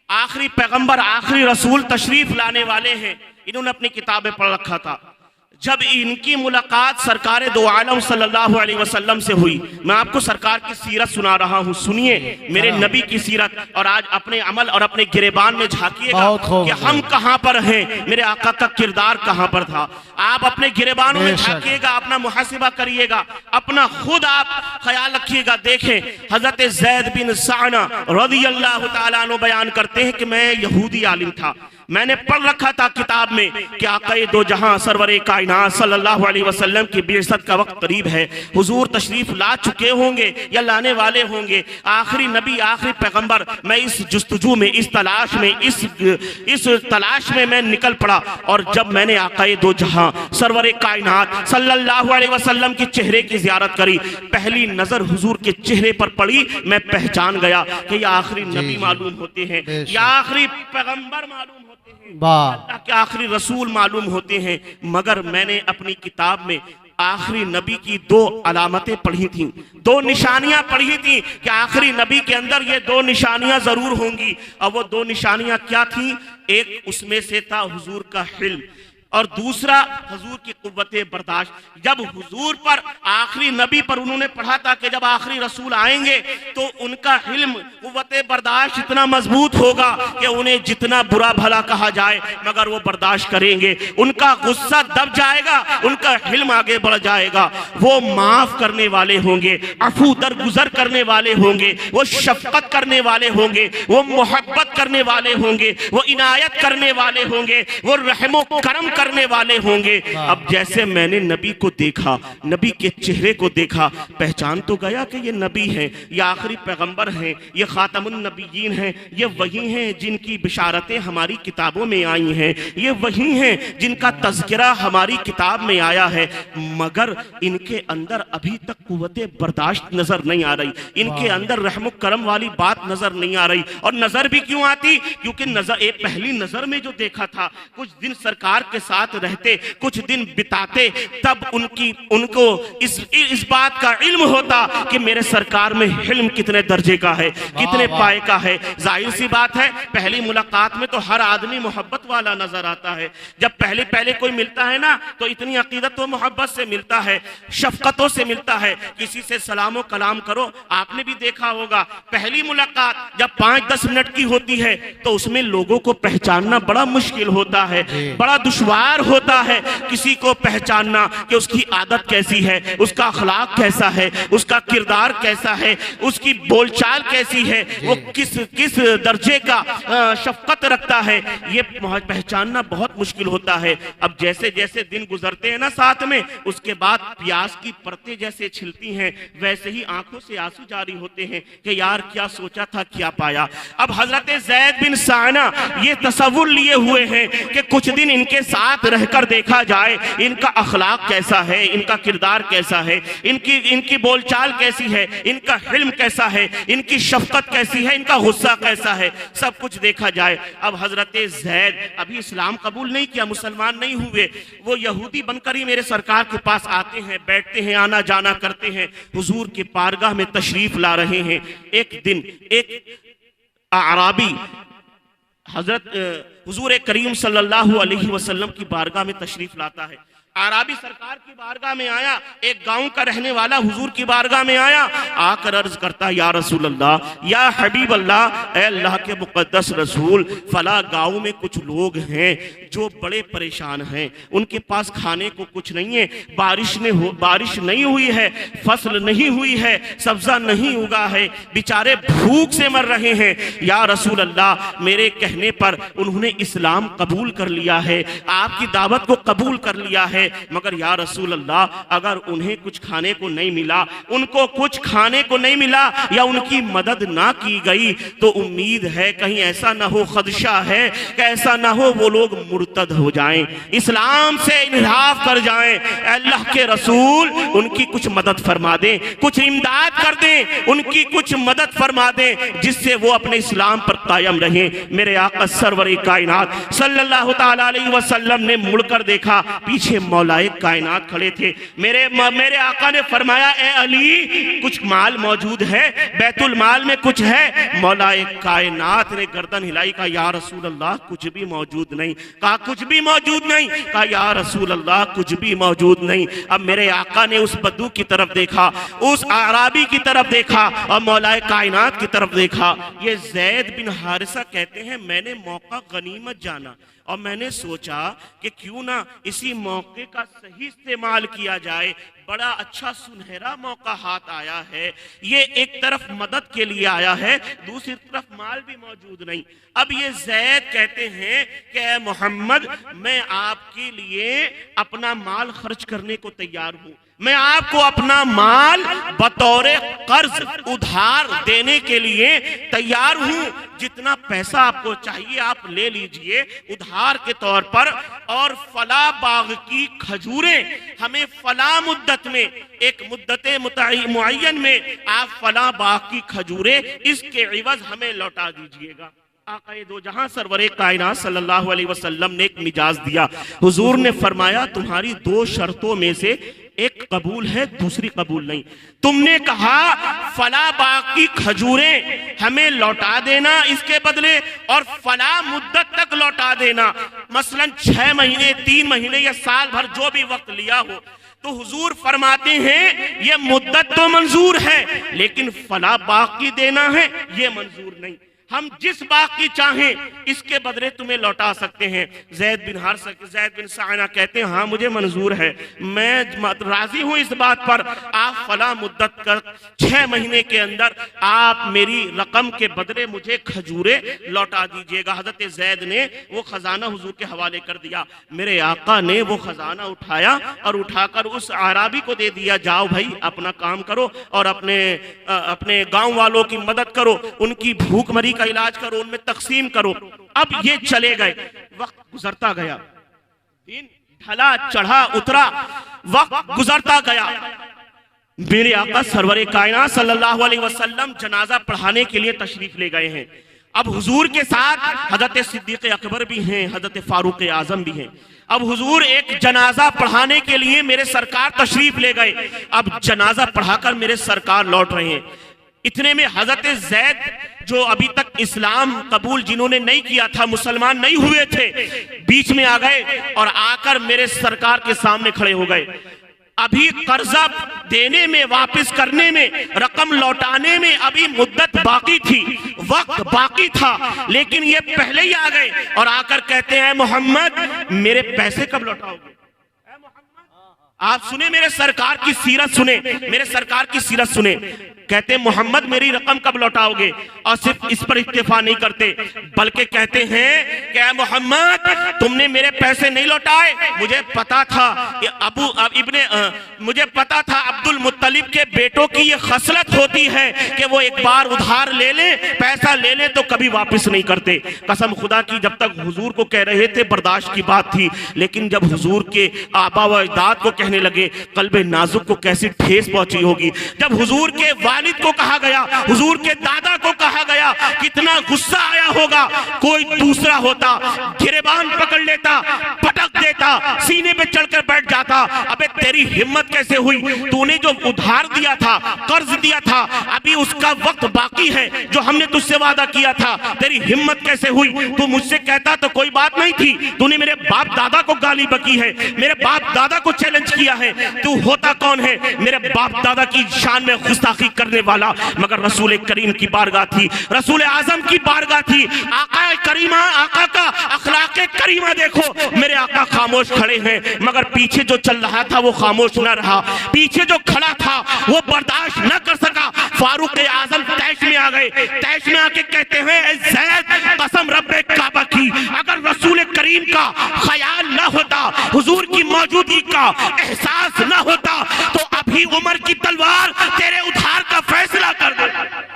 आखिरी पैगंबर आखिरी रसूल तशरीफ लाने वाले हैं। इन्होंने अपनी किताब में पढ़ रखा था। जब इनकी मुलाकात सरकार दो आलम सल्लल्लाहु अलैहि वसल्लम से हुई, मैं आपको सरकार की सीरत सुना रहा हूँ, सुनिए मेरे नबी की सीरत, और आज अपने अमल और अपने गिरेबान में झांकिएगा कि हम कहाँ पर हैं, मेरे आका का किरदार कहाँ पर था। आप अपने गिरेबानों में झांकिएगा, अपना मुहासिबा करिएगा, अपना खुद आप ख्याल रखिएगा। देखें, हजरत ज़ैद बिन साना रज़ी अल्लाह ताला अन्हु बयान करते हैं कि मैं यहूदी आलिम था, मैंने पढ़ रखा था किताब में कि आक़ाए दो जहां सरवरे कायनात सल्लल्लाहु अलैहि वसल्लम की बिअसत का वक्त करीब है, हुजूर तशरीफ ला चुके होंगे या लाने वाले होंगे, आखिरी नबी आखिरी पैगंबर। मैं इस जुस्तजू में, इस तलाश में, इस तलाश में मैं निकल पड़ा, और जब मैंने आक़ाए दो जहां सरवरे कायनात सल्लल्लाहु अलैहि वसल्लम के चेहरे की ज़ियारत करी, पहली नजर हुजूर के चेहरे पर पड़ी, मैं पहचान गया कि ये आखिरी नबी मालूम होते हैं, या आखिरी पैगंबर मालूम होते हैं, अल्लाह के आखिरी रसूल मालूम होते हैं। मगर मैंने अपनी किताब में आखिरी नबी की दो अलामतें पढ़ी थी, दो निशानियां पढ़ी थी कि आखिरी नबी के अंदर ये दो निशानियां जरूर होंगी। अब वो दो निशानियां क्या थी? एक उसमें से था हुजूर का हिल्म, और दूसरा हुजूर की कुव्वते बर्दाश्त। जब हुजूर पर, आखिरी नबी पर उन्होंने पढ़ा था कि जब आखिरी रसूल आएंगे तो उनका हिल्म, कुव्वते बर्दाश्त इतना मजबूत होगा कि उन्हें जितना बुरा भला कहा जाए मगर वो बर्दाश्त करेंगे। उनका गुस्सा दब जाएगा, उनका हिल्म आगे बढ़ जाएगा। वो माफ करने वाले होंगे, अफू दरगुजर करने वाले होंगे, वो शफकत करने वाले होंगे, वो मोहब्बत करने वाले होंगे, वो इनायत करने वाले होंगे, वो रहमो करम करने वाले होंगे। अब जैसे मैंने नबी को देखा, नबी के चेहरे को देखा, पहचान तो गया कि ये नबी हैं, ये आखिरी पैगंबर हैं, ये खातमुन नबीयीन हैं, ये वही हैं जिनकी बिशारतें हमारी किताबों में आई हैं, ये वही हैं जिनका तज़किरा हमारी किताब में आया है। मगर इनके अंदर अभी तक कुव्वते बर्दाश्त नजर नहीं आ रही, इनके अंदर रहमो करम वाली बात नजर नहीं आ रही। और नजर भी क्यों आती? क्योंकि नजर, एक पहली नजर में जो देखा था, कुछ दिन सरकार के साथ रहते, कुछ दिन बिताते, तब उनको इस बात का इल्म होता कि मेरे सरकार में हिल्म कितने दर्जे का है, कितने पाए का है। जाहिर सी बात है, पहली मुलाकात में तो हर आदमी मोहब्बत वाला नजर आता है। जब पहले पहले कोई मिलता है ना, तो इतनी अकीदत व मोहब्बत से मिलता है, शफकतों से मिलता है। किसी से सलामो कलाम करो, आपने भी देखा होगा, पहली मुलाकात जब 5-10 मिनट की होती है तो उसमें लोगों को पहचानना बड़ा मुश्किल होता है, बड़ा दुश्वार होता है किसी को पहचानना कि उसकी आदत कैसी है, उसका अखलाक कैसा है, उसका किरदार कैसा है, उसकी बोलचाल कैसी है, वो किस दर्जे का शफकत रखता है, ये पहचानना बहुत मुश्किल होता है। अब जैसे जैसे दिन गुजरते हैं ना साथ में, उसके बाद प्यास की परतें जैसे छिलती हैं, वैसे ही आंखों से आंसू जारी होते हैं कि यार क्या सोचा था, क्या पाया। अब हजरत ज़ैद बिन साना ये तसव्वुर लिए हुए हैं कि कुछ दिन इनके साथ रहकर देखा जाए, इनका अखलाक कैसा है, इनका किरदार कैसा है, इनकी बोलचाल कैसी है, इनका हिल्म कैसा है, इनकी शफकत कैसी है, इनका गुस्सा कैसा है, सब कुछ देखा जाए। अब हजरत ज़ैद अभी इस्लाम कबूल नहीं किया, मुसलमान नहीं हुए, वो यहूदी बनकर ही मेरे सरकार के पास आते हैं, बैठते हैं, आना जाना करते हैं, हुजूर के बारगाह में तशरीफ ला रहे हैं। एक दिन एक आराबी हजरत हुजूर करीम सल्लल्लाहु अलैहि वसल्लम की बारगाह में तशरीफ लाता है। आराबी सरकार की बारगाह में आया, एक गांव का रहने वाला हुजूर की बारगाह में आया, आकर अर्ज करता, या रसूल अल्लाह, या हबीब अल्लाह, ए अल्लाह के मुकद्दस रसूल, फला गांव में कुछ लोग हैं जो बड़े परेशान हैं, उनके पास खाने को कुछ नहीं है, बारिश नहीं हुई है, फसल नहीं हुई है, सब्जा नहीं उगा है, बेचारे भूख से मर रहे हैं। या रसूल अल्लाह, मेरे कहने पर उन्होंने इस्लाम कबूल कर लिया है, आपकी दावत को कबूल कर लिया है, मगर या रसूल अल्लाह, अगर उन्हें कुछ खाने को नहीं मिला, उनको कुछ खाने को नहीं मिला या उनकी मदद ना की गई, तो उम्मीद है कहीं ऐसा ना हो, खदशा है कि ऐसा ना हो वो लोग मुर्तद हो जाएं, इस्लाम से इन्हिराफ कर जाएं। अल्लाह के रसूल उनकी कुछ मदद फरमा दें, कुछ इमदाद कर दें, उनकी कुछ मदद फरमा दें, जिससे वो अपने इस्लाम पर कायम रहें। मेरे आका सरवर कायनात सल्लल्लाहु ताला अलैहि वसल्लम ने मुड़कर देखा, पीछे मौलाए कायनात खड़े थे। मेरे आका ने फरमाया, ए अली, कुछ माल मौजूद है, बैतुल माल में कुछ है? मौलाए कायनात ने गर्दन हिलाई, कहा या रसूल अल्लाह, कुछ भी मौजूद नहीं। कहा कुछ भी मौजूद नहीं? कहा या रसूल अल्लाह, कुछ भी मौजूद नहीं। अब मेरे आका ने उस बद्दू की तरफ देखा, उस आराबी की तरफ देखा और मौलाए कायनात की तरफ देखा। ये ज़ैद बिन हारिसा कहते हैं, मैंने मौका गनीमत जाना और मैंने सोचा कि क्यों ना इसी मौके का सही इस्तेमाल किया जाए। बड़ा अच्छा सुनहरा मौका हाथ आया है, ये एक तरफ मदद के लिए आया है, दूसरी तरफ माल भी मौजूद नहीं। अब ये ज़ैद कहते हैं कि ए मोहम्मद, मैं आपके लिए अपना माल खर्च करने को तैयार हूं, मैं आपको अपना माल बतौर कर्ज उधार देने के लिए तैयार हूं। जितना पैसा आपको चाहिए आप ले लीजिए उधार के तौर पर, और फला बाग की खजूरें हमें फला मुद्दत में, एक मुद्दत मुअय्यन में आप फला बाग की खजूरें इसके इवज हमें लौटा दीजिएगा। आक़ाए दो जहां सरवरे कायनात सल्लल्लाहु अलैहि वसल्लम ने एक मिजाज दिया। हुजूर ने फरमाया, तुम्हारी दो शर्तों में से एक कबूल है, दूसरी कबूल नहीं। तुमने कहा फला बाकी खजूरें हमें लौटा देना इसके बदले, और फला मुद्दत तक लौटा देना, मसलन 6 महीने, 3 महीने या साल भर जो भी वक्त लिया हो। तो हुजूर फरमाते हैं ये मुद्दत तो मंजूर है, लेकिन फला बाकी देना है ये मंजूर नहीं। हम जिस बाकी चाहें इसके बदले तुम्हें लौटा सकते हैं। जैद बिन साना कहते हैं हाँ मुझे मंजूर है, मैं राजी हूं इस बात पर, आप फला मुद्दत कर 6 महीने के अंदर आप मेरी रकम के बदले मुझे खजूरें लौटा दीजिएगा। हजरत जैद ने वो खजाना हुजूर के हवाले कर दिया। मेरे आका ने वो खजाना उठाया और उठाकर उस आराबी को दे दिया, जाओ भाई अपना काम करो और अपने गांव वालों की मदद करो, उनकी भूखमरी का इलाज करो, उनमें तकसीम करो। अब ये चले गए, वक्त गुजरता गया, दिन ढला चढ़ा उतरा, वक्त गुजरता गया। मेरे आका सरवर कायनात सल्लल्लाहु अलैहि वसल्लम जनाजा पढ़ाने के लिए तशरीफ ले गए हैं। अब हुजूर के साथ हजरत सिद्दीक अकबर भी हैं, हजरत फारूक आजम भी हैं। अब हुजूर एक जनाजा पढ़ाने के लिए मेरे सरकार तशरीफ ले गए। अब जनाजा पढ़ाकर मेरे सरकार लौट रहे हैं। इतने में हजरत जैद जो अभी तक इस्लाम कबूल जिन्होंने नहीं किया था, मुसलमान नहीं हुए थे, बीच में आ गए और आकर मेरे सरकार के सामने खड़े हो गए। अभी कर्जा देने में, वापस करने में, रकम लौटाने में अभी मुद्दत बाकी थी, वक्त बाकी था, लेकिन ये पहले ही आ गए और आकर कहते हैं मोहम्मद मेरे पैसे कब लौटाओगे? आप सुने मेरे सरकार की सीरत सुने, मेरे सरकार की सीरत सुने। कहते मोहम्मद मेरी रकम कब लौटाओगे? और सिर्फ इस पर इत्तेफा नहीं करते बल्कि कहते हैं कि मोहम्मद तुमने मेरे पैसे नहीं लौटाए, मुझे पता था मुझे पता था अब्दुल मुत्तलिब के बेटों की ये खसलत होती है कि वो एक बार उधार ले ले, पैसा ले ले तो कभी वापस नहीं करते। कसम खुदा की जब तक हुजूर को कह रहे थे बर्दाश्त की बात थी, लेकिन जब हुजूर के आबा व अजदाद को कहने लगे, कल्बे नाजुक को कैसी ठेस पहुंची होगी। जब हुजूर के वालिद को कहा गया, हुजूर के दादा को कहा गया, कितना गुस्सा आया होगा। कोई दूसरा होता गिरेबान पकड़ लेता, पटक देता, सीने पे चढ़कर बैठ जाता। अबे तेरी हिम्मत कैसे हुई? तूने जो उधार दिया था, कर्ज दिया था, अभी उसका वक्त बाकी है जो हमने तुझसे वादा किया था, तेरी हिम्मत कैसे हुई? तू मुझसे कहता तो कोई बात नहीं थी, तूने मेरे बाप दादा को गाली बकी है, मेरे बाप दादा को चैलेंज किया है। तू होता कौन है? मेरे बाप दादा की शान में गुस्ताखी करने वाला। मगर रसूल करीम की बारगाह थी, रसूल आजम की बारगाह थी। आका करीमा, आका का अखलाक करीमा देखो। मेरे आका खामोश खड़े हैं, मगर पीछे जो चल रहा था वो खामोश ना रहा। पीछे जो खड़ा था वो बर्दाश्त न कर सका। फारूक आजम तैश में आ गए। तैश में आके कहते हैं ज़ैद कसम रब्बे काबा की, अगर रसूल करीम का ख्याल न होता, हुजूर की मौजूदगी का एहसास न होता, तो अभी उमर की तलवार तेरे उधार का फैसला कर दे।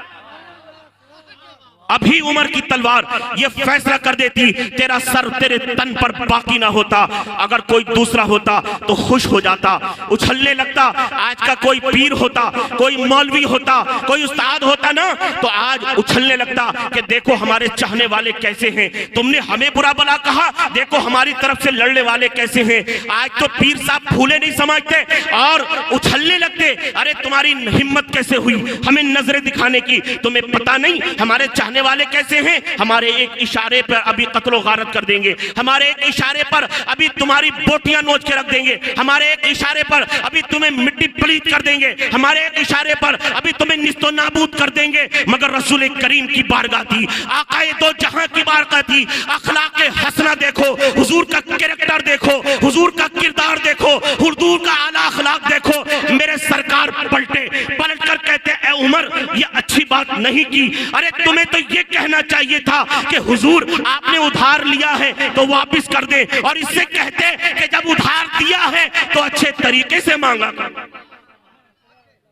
अभी उमर की तलवार ये फैसला कर देती, तेरा सर तेरे तन पर बाकी ना होता। अगर कोई दूसरा होता तो खुश हो जाता, उछलने लगता। आज का कोई पीर होता, कोई मौलवी होता, कोई उस्ताद होता ना, तो आज उछलने लगता कि देखो हमारे चाहने वाले कैसे हैं, तुमने हमें बुरा भला कहा, देखो हमारी तरफ से लड़ने वाले कैसे हैं। आज तो पीर साहब फूले नहीं समझते और उछलने लगते। अरे तुम्हारी हिम्मत कैसे हुई हमें नजरें दिखाने की? तुम्हें पता नहीं हमारे चाहने वाले कैसे हैं? हमारे एक इशारे पर अभी कत्लो गारत कर देंगे, हमारे एक इशारे पर अभी तुम्हारी बोटियां नोच के रख देंगे, हमारे एक इशारे पर अभी तुम्हें मिट्टी पलीत कर देंगे, हमारे एक इशारे पर अभी तुम्हें निस्तो नाबूद कर देंगे। मगर रसूल करीम की बारगाह थी, आकाए दो जहां की बारगाह थी। अखलाक हसना देखो, हुजूर का कैरेक्टर देखो, हुजूर का किरदार देखो, हुजूर का आला अखलाक देखो। मेरे सरकार पलट कर कहते ए उमर ये अच्छी बात नहीं की। अरे तुम्हें तो ये कहना चाहिए था कि हुजूर आपने उधार लिया है तो वापस कर दे, और इससे कहते कि जब उधार दिया है तो अच्छे तरीके से मांगा कर।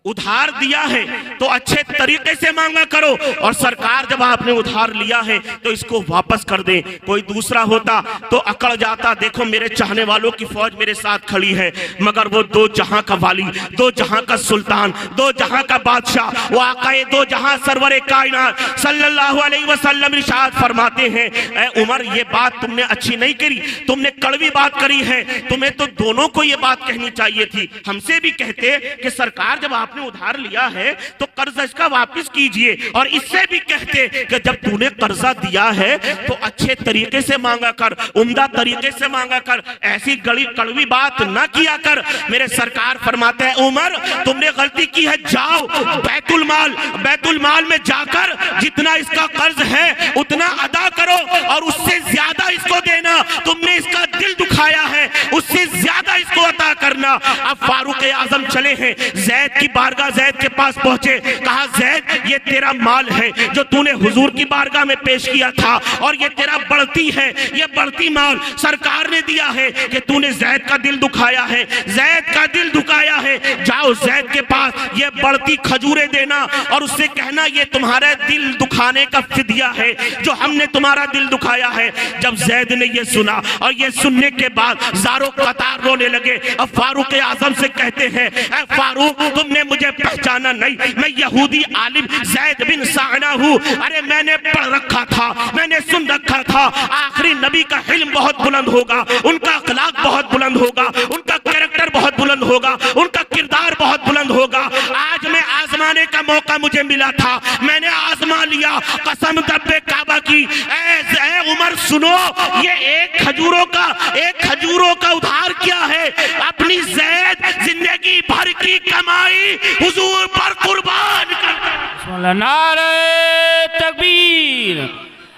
उधार दिया है तो अच्छे तरीके से मांगा करो, और सरकार जब आपने उधार लिया है तो इसको वापस कर दे। कोई दूसरा होता तो अकड़ जाता, देखो मेरे चाहने वालों की फौज मेरे साथ खड़ी है, मगर वो दो जहां का वाली, दो जहां का सुल्तान, दो जहां का बादशाह, वो आकाए दो जहां सरवरे कायनात सल्लल्लाहु अलैहि वसल्लम इरशाद फरमाते हैं, ऐ उमर ये बात तुमने अच्छी नहीं करी, तुमने कड़वी बात करी है, तुम्हें तो दोनों को ये बात कहनी चाहिए थी। हमसे भी कहते कि सरकार जब आपने उधार लिया है तो कर्जा इसका वापस कीजिए, और इससे भी कहते कि जब तूने कर्जा दिया है तो अच्छे तरीके से मांगा कर, उम्दा तरीके से मांगा कर, ऐसी गली कड़वी बात ना किया कर। मेरे सरकार फरमाते हैं उमर तुमने गलती की है, जाओ बैतुल माल में जाकर जितना इसका कर्ज है उतना अदा करो और उससे ज्यादा इसको देना। तुमने इसका दिल दुखाया है, उससे ज्यादा इसको अदा करना। अब फारूक आजम चले हैं जैद की बारगाह, जैद के पास पहुंचे, कहा जैद ये तेरा माल है जो तूने हुजूर की बारगाह में पेश किया था, और ये तेरा बढ़ती है, ये बढ़ती माल सरकार ने दिया है कि तूने जैद का दिल दुखाया है, जैद का दिल दुखाया है। जाओ जैद के पास ये बढ़ती खजूरें देना और उससे कहना ये तुम्हारा दिल दुखाने का फिदिया है जो हमने तुम्हारा दिल दुखाया है। जब जैद ने ये सुना और ये सुनने के बाद ज़ारो कतार रोने लगे। अब फारूक आजम से कहते हैं, ऐ फारूक तुमने मुझे पहचाना नहीं, मैं यहूदी आलिम जैद बिन साना हूँ। अरे मैंने पढ़ रखा था, मैंने सुन रखा था आखिरी नबी का इल्म बहुत बुलंद होगा, उनका अखलाक बहुत बुलंद होगा, उनका कैरेक्टर बहुत बुलंद होगा, उनका किरदार बहुत बुलंद होगा। आज मैं आजमाने का मौका मुझे मिला था, मैंने आजमा लिया कसम दब्बे काबा की। ऐ उमर सुनो, ये एक खजूरों का उधार क्या है? अपनी जैद जिंदगी भर की कमाई हुजूर पर कुर्बान कर। नारे तकबीर,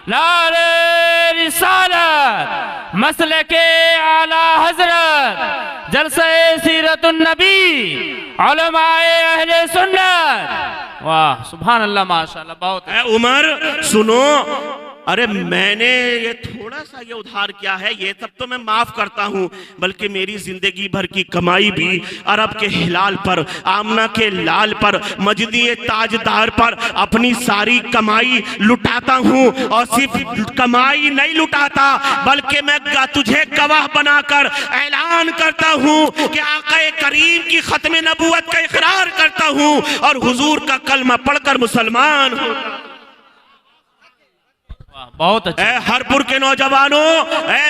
नारे रिसालत, मसले के आला हजरत, जलसे सीरतुन नबी, उलमाए अहले सुन्नत। वाह सुभान अल्लाह माशाअल्लाह। बहुत उमर सुनो, अरे मैंने ये थोड़ा सा ये उधार किया है, ये सब तो मैं माफ करता हूँ, बल्कि मेरी जिंदगी भर की कमाई भी अरब के हिलाल पर, आमना के लाल पर, मजदी ताजदार पर अपनी सारी कमाई लुटाता हूँ। और सिर्फ कमाई नहीं लुटाता, बल्कि मैं तुझे गवाह बनाकर ऐलान करता हूँ कि आक़ाए करीम की खत्म नबूवत का इकरार करता हूँ और हुजूर का कलमा पढ़कर मुसलमान हूँ। बहुत अच्छा। हरपुर के नौजवानों,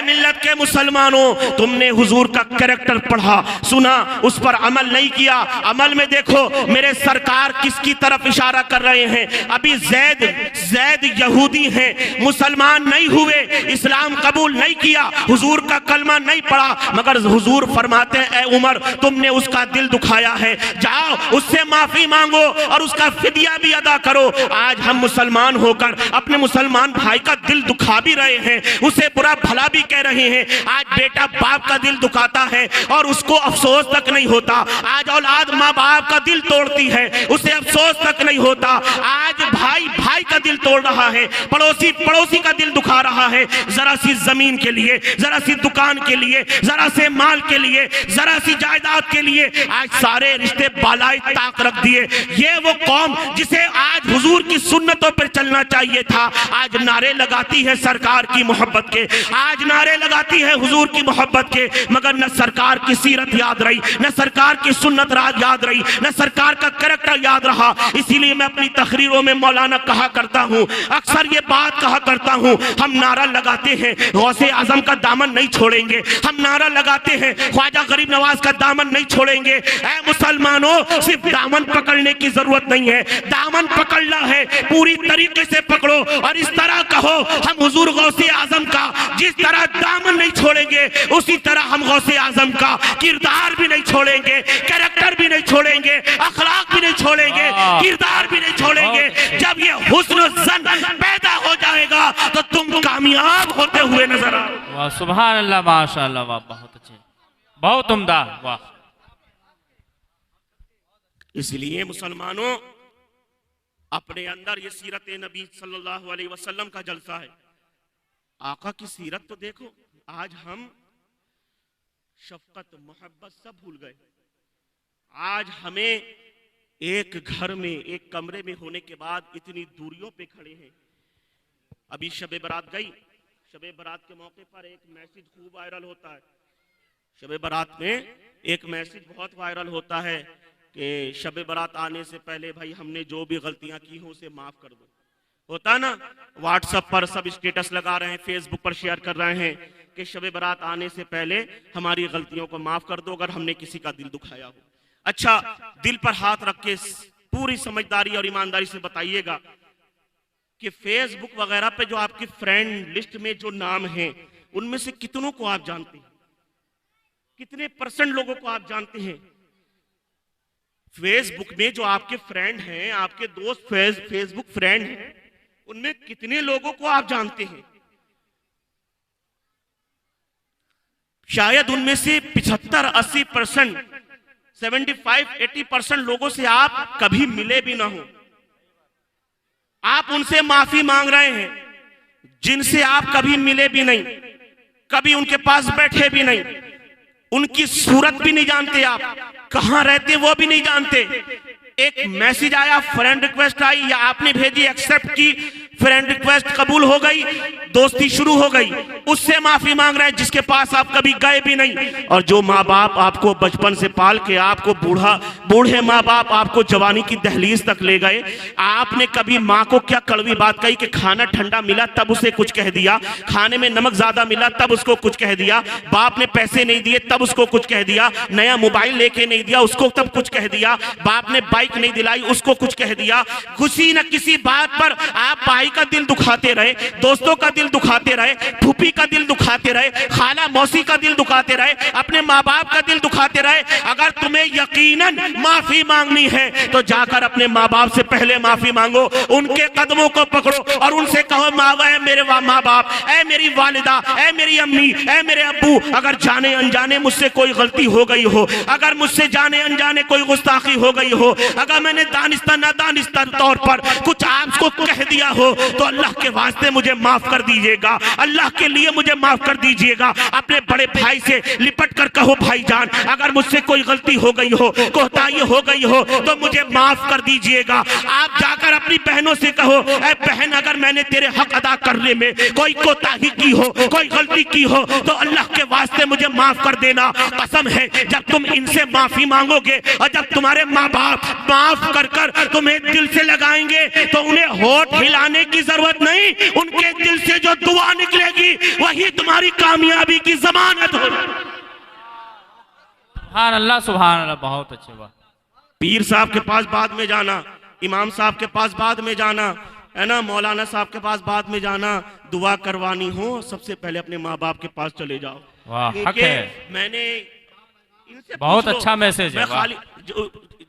मिल्लत के मुसलमानों, तुमने हुजूर का कैरेक्टर पढ़ा, सुना, उस पर अमल नहीं किया। अमल में देखो मेरे सरकार किसकी तरफ इशारा कर रहे हैं। अभी जैद यहूदी हैं, मुसलमान नहीं हुए, इस्लाम कबूल नहीं किया, हुजूर का कलमा नहीं पढ़ा, मगर हुजूर फरमाते हैं ए उमर तुमने उसका दिल दुखाया है, जाओ उससे माफी मांगो और उसका फिदिया भी अदा करो। आज हम मुसलमान होकर अपने मुसलमान भाई का दिल दुखा भी रहे हैं, उसे बुरा भला भी कह रहे हैं। आज बेटा बाप का दिल दुखाता है और उसको अफसोस तक नहीं होता। आज औलाद माँ बाप का दिल तोड़ती है, उसे अफसोस तक नहीं होता। आज भाई भाई का दिल तोड़ रहा है, पड़ोसी पड़ोसी का दिल दुखा रहा है, जरा सी जमीन के लिए, जरा सी दुकान के लिए, जरा से माल के लिए, जरा सी जायदाद के लिए आज सारे रिश्ते बालाई ताक रख दिए। ये वो कौम जिसे आज हुजूर की सुन्नतों पर चलना चाहिए था, आज नारे लगाती है सरकार की मोहब्बत के, आज नारे लगाती है हुजूर की मोहब्बत के, मगर न सरकार की सीरत याद रही, न सरकार की सुन्नत याद रही, न सरकार का कैरेक्टर याद रहा। इसीलिए मैं अपनी तकरीरों में मौलाना कहा करता हूँ, अक्सर ये बात कहा करता हूँ, हम नारा लगाते हैं गौसे आजम का दामन नहीं छोड़ेंगे, हम नारा लगाते हैं ख्वाजा गरीब नवाज का दामन नहीं छोड़ेंगे। ऐ मुसलमानों, सिर्फ दामन पकड़ने की जरूरत नहीं है, दामन पकड़ना है पूरी तरीके से पकड़ो और इस तरह कहो हम हुजूर गौसे आजम का जिस तरह दामन नहीं छोड़ेंगे, उसी तरह हम गौसे आजम का किरदार भी नहीं छोड़ेंगे, कैरेक्टर भी नहीं छोड़ेंगे, अखलाक भी नहीं छोड़ेंगे, किरदार भी नहीं छोड़ेंगे। जब ये हुस्न ज़न पैदा हो जाएगा तो तुम कामयाब होते हुए नजर आओ। वाह सुभान अल्लाह माशाअल्लाह। वाह बहुत अच्छे, बहुत उम्दा। वाह। इसलिए मुसलमानों, अपने अंदर ये सीरत नबी सल्लल्लाहु अलैहि वसल्लम का जलसा है। आका की सीरत तो देखो, आज हम शफकत मोहब्बत सब भूल गए। आज हमें एक घर में एक कमरे में होने के बाद इतनी दूरियों पे खड़े हैं। अभी शबे बारात गई, शबे बारात के मौके पर एक मैसेज खूब वायरल होता है। शबे बारात में एक मैसेज बहुत वायरल होता है कि शबे बारात आने से पहले भाई हमने जो भी गलतियां की हो उसे माफ कर दो। होता ना, व्हाट्सएप पर सब स्टेटस लगा रहे हैं, फेसबुक पर शेयर कर रहे हैं कि शबे बारात आने से पहले हमारी गलतियों को माफ कर दो अगर हमने किसी का दिल दुखाया हो। अच्छा, दिल पर हाथ रख के पूरी समझदारी और ईमानदारी से बताइएगा कि फेसबुक वगैरह पे जो आपकी फ्रेंड लिस्ट में जो नाम हैं उनमें से कितनों को आप जानते हैं? कितने % लोगों को आप जानते हैं? फेसबुक में जो आपके फ्रेंड हैं, आपके दोस्त फेसबुक फ्रेंड हैं, उनमें कितने लोगों को आप जानते हैं? शायद उनमें से 75-80%, 75-80% लोगों से आप कभी मिले भी ना हो। आप उनसे माफी मांग रहे हैं जिनसे आप कभी मिले भी नहीं, कभी उनके पास बैठे भी नहीं, उनकी सूरत भी नहीं जानते, आप कहां रहते वो भी नहीं जानते। एक मैसेज आया, फ्रेंड रिक्वेस्ट आई या आपने भेजी, एक्सेप्ट की, फ्रेंड रिक्वेस्ट कबूल हो गई, दोस्ती शुरू हो गई, उससे माफी मांग रहे हैं जिसके पास आप कभी गए भी नहीं। और जो माँ बाप आपको बचपन से पाल के आपको बूढ़े माँ बाप आपको जवानी की दहलीज तक ले गए, आपने कभी माँ को क्या कड़वी बात कही कि खाना ठंडा मिला तब उसे कुछ कह दिया, खाने में नमक ज्यादा मिला तब उसको कुछ कह दिया, बाप ने पैसे नहीं दिए तब उसको कुछ कह दिया, नया मोबाइल लेके नहीं दिया उसको तब कुछ कह दिया, बाप ने बाइक नहीं दिलाई उसको कुछ कह दिया। किसी न किसी बात पर आप भाई का दिल दुखाते रहे, दोस्तों का दिल दुखाते रहे, फूफी का दिल दुखाते रहे, खाला मौसी का दिल दुखाते रहे, अपने माँ बाप का दिल दुखाते रहे। अगर तुम्हें यकीनन माफी मांगनी है तो जाकर अपने माँ बाप से पहले माफी मांगो, उनके कदमों को पकड़ो और उनसे कहो, माँ मेरे माँ बाप, ऐ मेरी वालिदा, ऐ मेरी अम्मी, ऐ मेरे अब्बू, अगर जाने अनजाने मुझसे कोई गलती हो गई हो, अगर मुझसे जाने अनजाने कोई गुस्ताखी हो गई हो, अगर मैंने दानिस्ता नादानिस्ता तौर पर कुछ आपको कह दिया हो तो अल्लाह के वास्ते मुझे माफ कर दीजिएगा, अल्लाह के लिए मुझे माफ कर दीजिएगा। अपने बड़े भाई से लिपट कर कहो, भाईजान अगर मुझसे कोई गलती हो गई हो, कोताही हो गई हो तो मुझे माफ कर दीजिएगा। आप जाकर अपनी बहनों से कहो, ऐ बहन अगर मैंने तेरे हक अदा करने में कोई कोताही की हो, कोई गलती की हो तो अल्लाह के वास्ते मुझे माफ कर देना। कसम है जब तुम इनसे माफी मांगोगे और जब तुम्हारे माँ बाप माफ कर कर तुम्हें दिल से लगाएंगे तो उन्हें होठ हिलाने की जरूरत नहीं, उनके दिल से जो दुआ निकलेगी वही तुम्हारी कामयाबी की जमानत होगी। सुभान अल्लाह, सुभान अल्लाह, बहुत अच्छी बात। पीर साहब के पास बाद में जाना, इमाम साहब के पास बाद में जाना, है ना, मौलाना साहब के पास बाद में जाना, दुआ करवानी हो सबसे पहले अपने माँ बाप के पास चले जाओ। वाह, हक है। मैंने इनसे बहुत अच्छा मैसेज है। खाली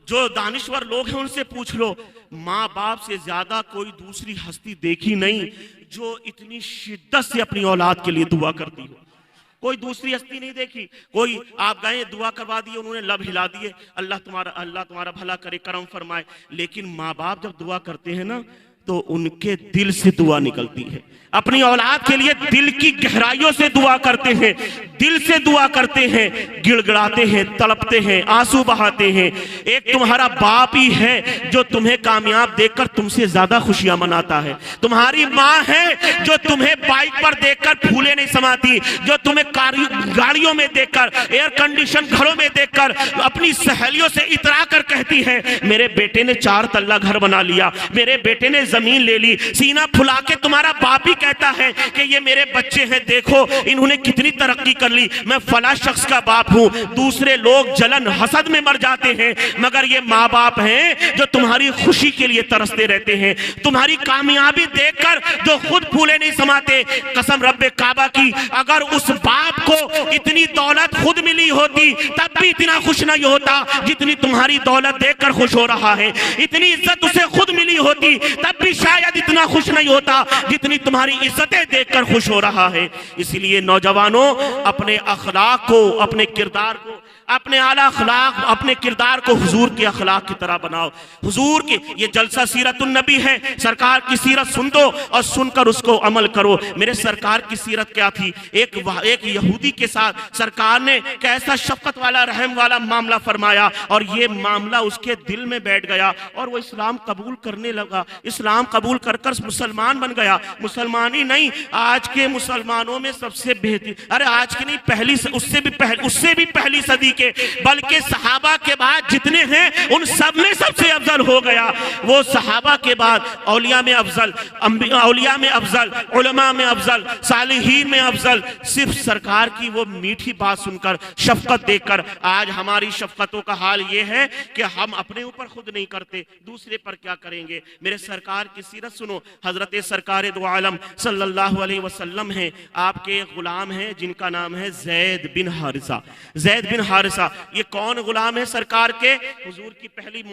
जो दानिश्वर लोग हैं उनसे पूछ लो, माँ बाप से ज्यादा कोई दूसरी हस्ती देखी नहीं जो इतनी शिद्दत से अपनी औलाद के लिए दुआ करती हो। कोई दूसरी हस्ती नहीं देखी। कोई आप गए दुआ करवा दिए, उन्होंने लब हिला दिए, अल्लाह तुम्हारा भला करे, करम फरमाए। लेकिन माँ बाप जब दुआ करते हैं ना तो उनके दिल से दुआ निकलती है। अपनी औलाद के लिए दिल की गहराइयों से दुआ करते हैं, दिल से दुआ करते हैं, गिड़गिड़ाते हैं, तड़पते हैं, आंसू बहाते हैं। एक तुम्हारा बाप ही है जो तुम्हें कामयाब देखकर तुमसे ज्यादा खुशियां मनाता है। तुम्हारी माँ है जो तुम्हें बाइक पर देखकर फूले नहीं समाती, जो तुम्हें गाड़ियों में देखकर, एयर कंडीशन घरों में देखकर अपनी सहेलियों से इतरा कर कहती है, मेरे बेटे ने 4 तल्ला घर बना लिया, मेरे बेटे ने जमीन ले ली। सीना फुला के तुम्हारा बाप ही कहता है कि ये मेरे बच्चे हैं, देखो इन्होंने कितनी तरक्की कर ली, मैं फला शख्स का बाप हूं। दूसरे लोग जलन हसद में मर जाते हैं, मगर ये माँ बाप हैं जो तुम्हारी खुशी के लिए तरसते रहते हैं, तुम्हारी कामयाबी देखकर जो खुद फूले नहीं समाते। कसम रब्बे काबा की, अगर उस बाप को इतनी दौलत खुद मिली होती तब भी इतना खुश नहीं होता जितनी तुम्हारी दौलत देखकर खुश हो रहा है। इतनी इज्जत उसे खुद मिली होती तब भी शायद इतना खुश नहीं होता जितनी तुम्हारी इज्जतें देखकर खुश हो रहा है। इसलिए नौजवानों, अपने अखलाक को, अपने किरदार को अपने आला अखलाक, अपने किरदार को हुजूर के अखलाक की तरह बनाओ। हुजूर की ये जलसा सीरतुन नबी है, सरकार की सीरत सुन दो और सुनकर उसको अमल करो। मेरे सरकार की सीरत क्या थी? एक यहूदी के साथ सरकार ने कैसा शफकत वाला, रहम वाला मामला फरमाया और ये मामला उसके दिल में बैठ गया और वो इस्लाम कबूल करने लगा। इस्लाम कबूल कर कर मुसलमान बन गया। मुसलमान ही नहीं, आज के मुसलमानों में सबसे बेहतरीन, अरे आज की नहीं, पहली उससे भी पहली सदी के, बल्कि सहाबा के बाद जितने हैं उन सब में सबसे अफजल हो गया। वो सहाबा के बाद औलिया में अफजल, औलिया में अफजल, उलमा में अफजल, सालिहीन में अफजल। सिर्फ सरकार की वो मीठी बात सुनकर, शफकत देखकर आज हमारी शफकतों का हाल ये है कि हम अपने ऊपर खुद नहीं करते, दूसरे पर क्या करेंगे। मेरे सरकार की सीरत सुनो। हजरत सरकार दो आलम सल्लल्लाहु अलैहि वसल्लम हैं, आपके गुलाम हैं जिनका नाम है ज़ैद बिन हारिसा। ज़ैद बिन हारिसा ये कौन गुलाम है सरकार के? हुजूर की पहली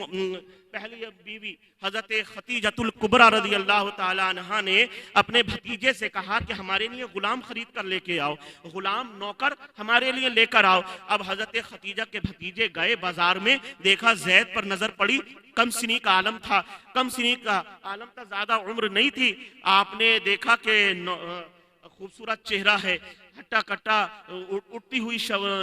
बीवी हजरत खतीजतुल कुबरा रज़ी अल्लाह ताला अन्हा ने अपने भतीजे से कहा कि हमारे लिए गुलाम खरीद कर लेके आओ, गुलाम नौकर हमारे लिए लेकर आओ। अब हजरत खतीजा के भतीजे गए बाजार में, देखा ज़ैद पर नजर पड़ी, कम सिनी का आलम था, कम सिनी का आलम था, ज्यादा उम्र नहीं थी। आपने देखा कि खूबसूरत चेहरा है, हट्टा कट्टा उठती हुई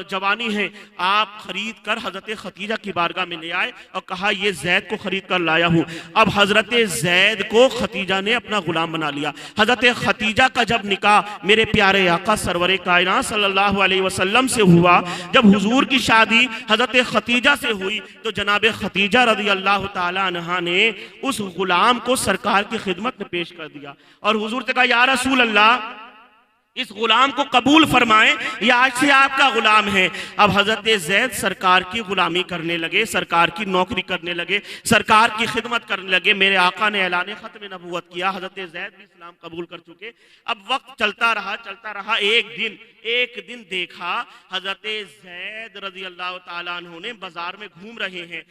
जवानी है। आप खरीद कर हजरत खतीजा की बारगाह में ले आए और कहा ये ज़ैद को खरीद कर लाया हूँ। अब हजरत ज़ैद को खतीजा ने अपना गुलाम बना लिया। हजरत खतीजा का जब निकाह मेरे प्यारे आका सरवरे कायनात सल्लल्लाहु अलैहि वसल्लम से हुआ, जब हुजूर की शादी हजरत खतीजा से हुई तो जनाब खतीजा रज़ी अल्लाह ताला अन्हा ने उस गुलाम को सरकार की खिदमत में पेश कर दिया और हुजूर से कहा या रसूल अल्लाह, इस गुलाम को कबूल फरमाएं, ये आज से आपका गुलाम है। अब हजरत ज़ैद सरकार की गुलामी करने लगे, सरकार की नौकरी करने लगे, सरकार की खिदमत करने लगे। मेरे आका ने ऐलान ख़त्म नबूवत किया, हजरत ज़ैद भी इस्लाम कबूल कर चुके। अब वक्त चलता रहा। एक दिन देखा हजरत ज़ैद रज़ी अल्लाह ताला अन्हु ने बाजार में घूम रहे हैं।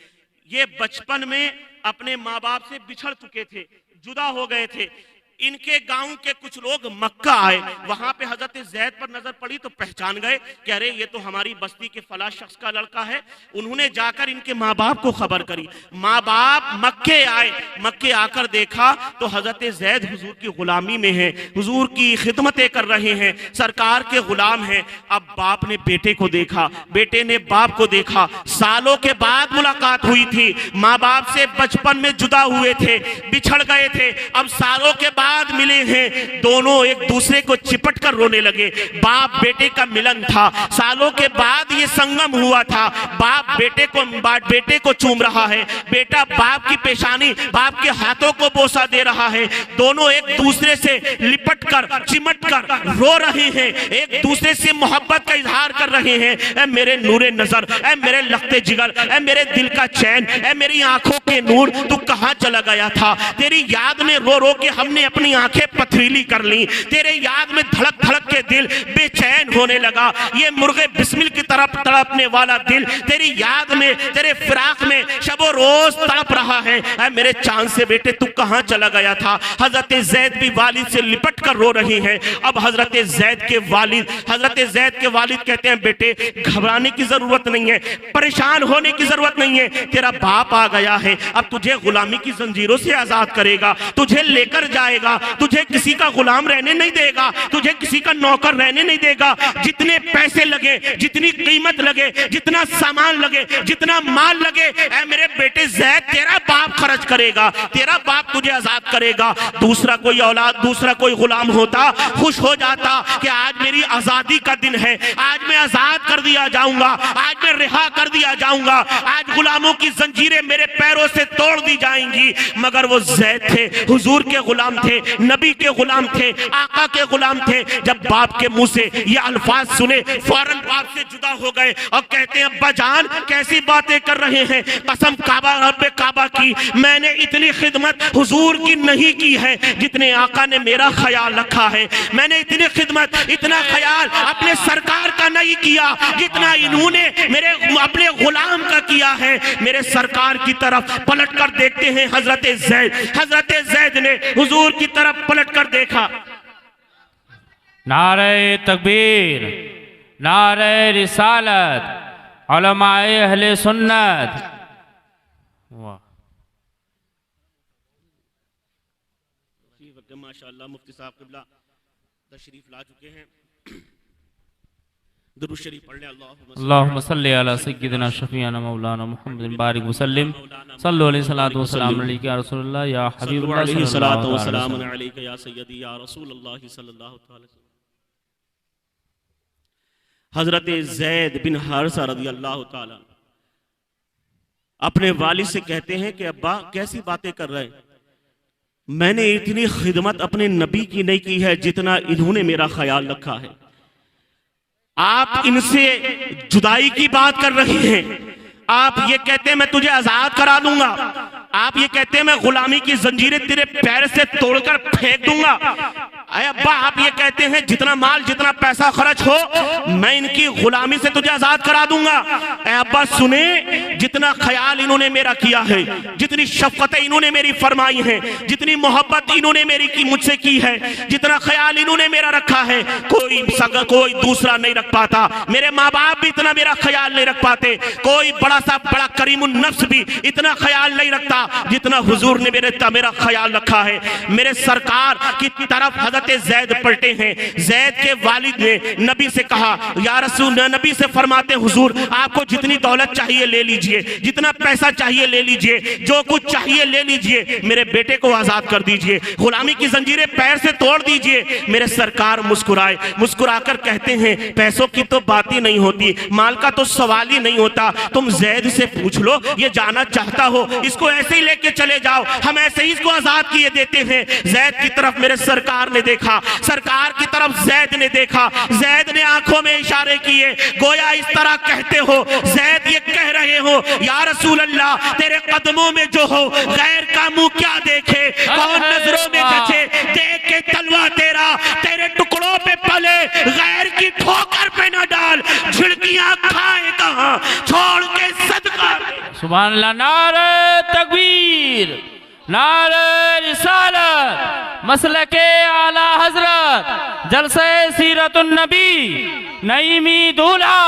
ये बचपन में अपने माँ बाप से बिछड़ चुके थे, जुदा हो गए थे। इनके गांव के कुछ लोग मक्का आए, वहां पे हजरत ज़ैद पर नजर पड़ी तो पहचान गए कि अरे ये तो हमारी बस्ती के फला शख्स का लड़का है। उन्होंने जाकर इनके माँ बाप को खबर करी। माँ बाप मक्के आए, मक्के आकर देखा तो हजरत ज़ैद हुजूर की गुलामी में है, हुजूर की खिदमतें कर रहे हैं, सरकार के गुलाम हैं। अब बाप ने बेटे को देखा, बेटे ने बाप को देखा। सालों के बाद मुलाकात हुई थी, माँ बाप से बचपन में जुदा हुए थे, बिछड़ गए थे, अब सालों के बाद मिले हैं। दोनों एक दूसरे को चिपट कर रोने लगे। बाप बेटे का मिलन था, सालों के बाद ये संगम हुआ था। बाप बेटे को चूम रहा है, बेटा बाप की पेशानी, बाप के हाथों को बोसा दे रहा है। दोनों एक दूसरे से लिपट कर, चिमट कर रो रहे हैं, एक दूसरे से मोहब्बत का इजहार कर रहे हैं। ऐ मेरे नूरे नजर, ऐ मेरे लखते जिगर, ऐ मेरे दिल का चैन, ऐ मेरी आंखों के नूर, तू कहां चला गया था? तेरी याद में रो रो के हमने अपनी आंखें पथरीली कर ली, तेरे याद में धड़क धड़क के दिल बेचैन होने लगा। ये मुर्गे बिस्मिल की तरफ तड़पने वाला दिल तेरी याद में, तेरे फिराक में शबो रोज तड़प रहा है। ऐ मेरे चांद से बेटे तू कहां चला गया था? हजरत ज़ैद भी वालिद से लिपट कर रो रही हैं। अब हजरत ज़ैद के वालिद कहते हैं बेटे घबराने की जरूरत नहीं है, परेशान होने की जरूरत नहीं है, तेरा बाप आ गया है, अब तुझे गुलामी की जंजीरों से आजाद करेगा, तुझे लेकर जाएगा, तुझे किसी का गुलाम रहने नहीं देगा, तुझे किसी का नौकर रहने नहीं देगा। जितने पैसे लगे, जितनी कीमत लगे, जितना सामान लगे, जितना माल लगे, ऐ मेरे बेटे ज़ैद तेरा बाप खर्च करेगा, तेरा बाप तुझे आजाद करेगा। दूसरा कोई औलाद, दूसरा कोई गुलाम होता, खुश हो जाता कि आज मेरी आजादी का दिन है, आज मैं आजाद कर दिया जाऊंगा, आज मैं रिहा कर दिया जाऊंगा, आज गुलामों की जंजीरें मेरे पैरों से तोड़ दी जाएंगी। मगर वो ज़ैद थे, हुजूर के गुलाम थे, नबी के गुलाम थे, आका के गुलाम थे। जब बाप के मुंह से ये अल्फाज सुने फौरन बाप से जुदा हो गए और कहते हैं अब्बा जान कैसी बातें कर रहे हैं, कसम काबा रब्बे काबा की मैंने इतनी खिदमत हुजूर की नहीं की है जितने आका ने मेरा ख्याल रखा है। मैंने इतनी खिदमत, इतना ख्याल अपने सरकार का नहीं किया जितना इन्होंने मेरे अपने गुलाम का किया है। मेरे सरकार की तरफ पलट कर देखते हैं हजरत ज़ैद ने हुजूर की तरफ पलट कर देखा। नारे तकबीर, नारे रिसालत, उलमाए अहले सुन्नत। वाह माशाअल्लाह मुफ्ती साहब क़िबला तशरीफ ला चुके हैं। दुरूद शरीफ पढ़ लें। अल्लाहुम्मा सल्ली अला सय्यिदिना शफीअना मौलाना मुहम्मदिन बारिक वसल्लिम सल्लल्लाहु अलैहि वसल्लम वसल्लम अलैका या रसूलल्लाह या हबीबल्लाह सल्लल्लाहु अलैहि वसल्लम अलैका या सय्यदी या रसूलल्लाह सल्लल्लाहु अलैहि वसल्लम। हजरत ज़ैद बिन हारिसा रज़ियल्लाहु ताला अपने वालिद से कहते हैं कि अब्बा कैसी बातें कर रहे हैं, मैंने इतनी खिदमत अपने नबी की नहीं की है जितना इन्होंने मेरा ख्याल रखा है। आप इनसे जुदाई की बात कर रही हैं, आप ये कहते हैं मैं तुझे आजाद करा दूंगा, आप ये कहते हैं मैं गुलामी की जंजीरें तेरे पैर से तोड़कर फेंक दूंगा। अरे अब्बा आप ये कहते हैं जितना माल जितना पैसा खर्च हो मैं इनकी गुलामी से तुझे आजाद करा दूंगा। अरे अब्बा सुने, जितना ख्याल इन्होंने मेरा किया है, जितनी शफकतें इन्होंने मेरी फरमाई हैं, जितनी मोहब्बत इन्होंने मेरी की मुझसे की है, जितना ख्याल इन्होंने मेरा रखा है कोई दूसरा नहीं रख पाता। मेरे माँ बाप भी इतना मेरा ख्याल नहीं रख पाते, कोई बड़ा करीमुन नफ्स भी इतना ख्याल नहीं रखता जितना हुजूर ने मेरा ख्याल रखा है। मेरे सरकार की तरफ हजरत ज़ैद पलटे हैं। ज़ैद के वालिद ने नबी से कहा या रसूल, नबी से फरमाते हुजूर आपको जितनी दौलत चाहिए ले लीजिए, जितना पैसा चाहिए ले लीजिए, जो कुछ चाहिए ले लीजिए, मेरे बेटे को आजाद कर दीजिए, गुलामी की जंजीरें पैर से तोड़ दीजिए। मेरे सरकार मुस्कुराए, मुस्कुराकर कहते हैं पैसों की तो बात ही नहीं होती, माल का तो सवाल ही नहीं होता, तुम ज़ैद से पूछ लो, ये जाना चाहता हो इसको ऐसे ही लेके चले जाओ, हम ऐसे ही इसको आजाद किए देते हैं। ज़ैद की तरफ मेरे सरकार ने देखा, सरकार की तरफ ज़ैद ने देखा, ज़ैद ने आंखों में इशारे किए, गोया इस तरह कहते हो, ज़ैद ये कह रहे हो या रसूल अल्लाह तेरे कदमों में जो हो गैर का मुंह क्या देखे, कौन नजरों में जचे, देख के तलवा तेरा तेरे टुकड़ों पे पले, गैर की ठोकर पे न डाल, झिड़कियां खाए कहां छोड़ के सदका। सुभान अल्लाह। नारे तकबीर, नारे रिसालत, मसलके आला हजरत, जलसे सीरतुन नबी, नईमी दूल्हा।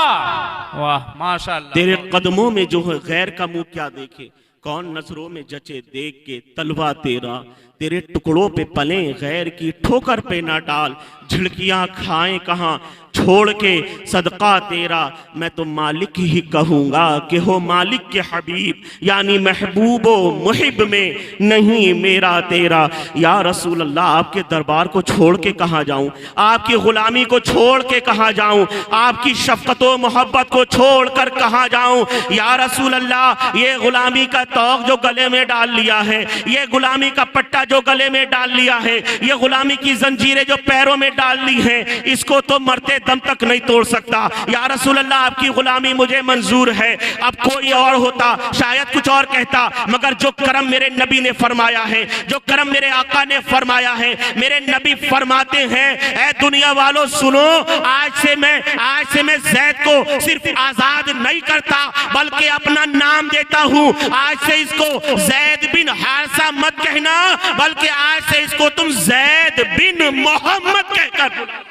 वाह माशाअल्लाह। तेरे कदमों में जो है गैर का मुंह क्या देखे, कौन नजरों में जचे, देख के तलवा तेरा तेरे टुकड़ों पे पले, गैर की ठोकर पे ना डाल, झिड़कियां खाएं कहां छोड़ के सदका तेरा। मैं तो मालिक ही कहूँगा कि हो मालिक के हबीब, यानी महबूबो मुहिब में नहीं मेरा तेरा। या रसूल अल्लाह आपके दरबार को छोड़ के कहाँ जाऊँ, आपकी ग़ुलामी को छोड़ के कहाँ जाऊँ, आपकी शफ़क़त व मोहब्बत को छोड़ कर कहाँ जाऊँ। या रसूल अल्लाह ये ग़ुलामी का तौक़ जो गले में डाल लिया है, ये ग़ुलामी का पट्टा जो गले में डाल लिया है, ये ग़ुलामी की जंजीरें जो पैरों में डाल ली हैं, इसको तो मरते दम तक नहीं तोड़ सकता। या रसूल अल्लाह आपकी गुलामी मुझे मंजूर है। अब कोई और होता शायद कुछ और कहता, मगर जो करम मेरे नबी ने फरमाया है, जो करम मेरे आका ने फरमाया है, मेरे नबी फरमाते हैं ऐ दुनिया वालों सुनो, आज से मैं ज़ैद को सिर्फ आजाद नहीं करता बल्कि अपना नाम देता हूँ। आज से इसको ज़ैद बिन हारिसा मत कहना, बल्कि आज से इसको तुम ज़ैद बिन मोहम्मद कहकर।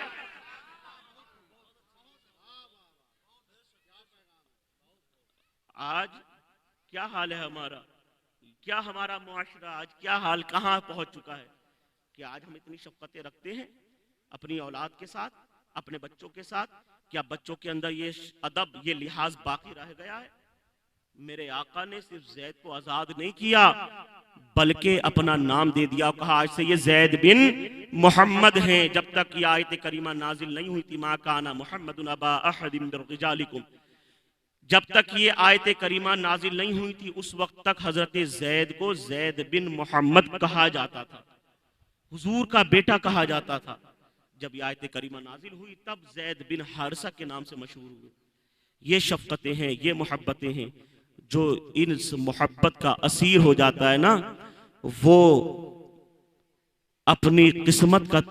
आज क्या हाल है हमारा, क्या हमारा मुआशरा आज क्या हाल कहाँ पहुंच चुका है कि आज हम इतनी शफ़क़तें रखते हैं अपनी औलाद के साथ, अपने बच्चों के साथ। क्या बच्चों के अंदर ये अदब, ये लिहाज बाकी रह गया है? मेरे आका ने सिर्फ ज़ैद को आज़ाद नहीं किया बल्कि अपना नाम दे दिया, कहा आज से ये ज़ैद बिन मोहम्मद हैं। जब तक ये आयत करीमा नाजिल नहीं हुई थी, मा काना मुहम्मदुन अबा अहदिन मिन रिजालिकुम, जब तक ये आयत करीमा नाजिल नहीं हुई थी उस वक्त तक हजरत ज़ैद को ज़ैद बिन मोहम्मद कहा जाता था, हुजूर का बेटा कहा जाता था। जब ये आयत करीमा नाजिल हुई तब ज़ैद बिन हारिसा के नाम से मशहूर हुए। ये शफ़क़तें हैं, ये मोहब्बतें हैं, जो इन मोहब्बत का असीर हो जाता है ना, वो अपनी किस्मत का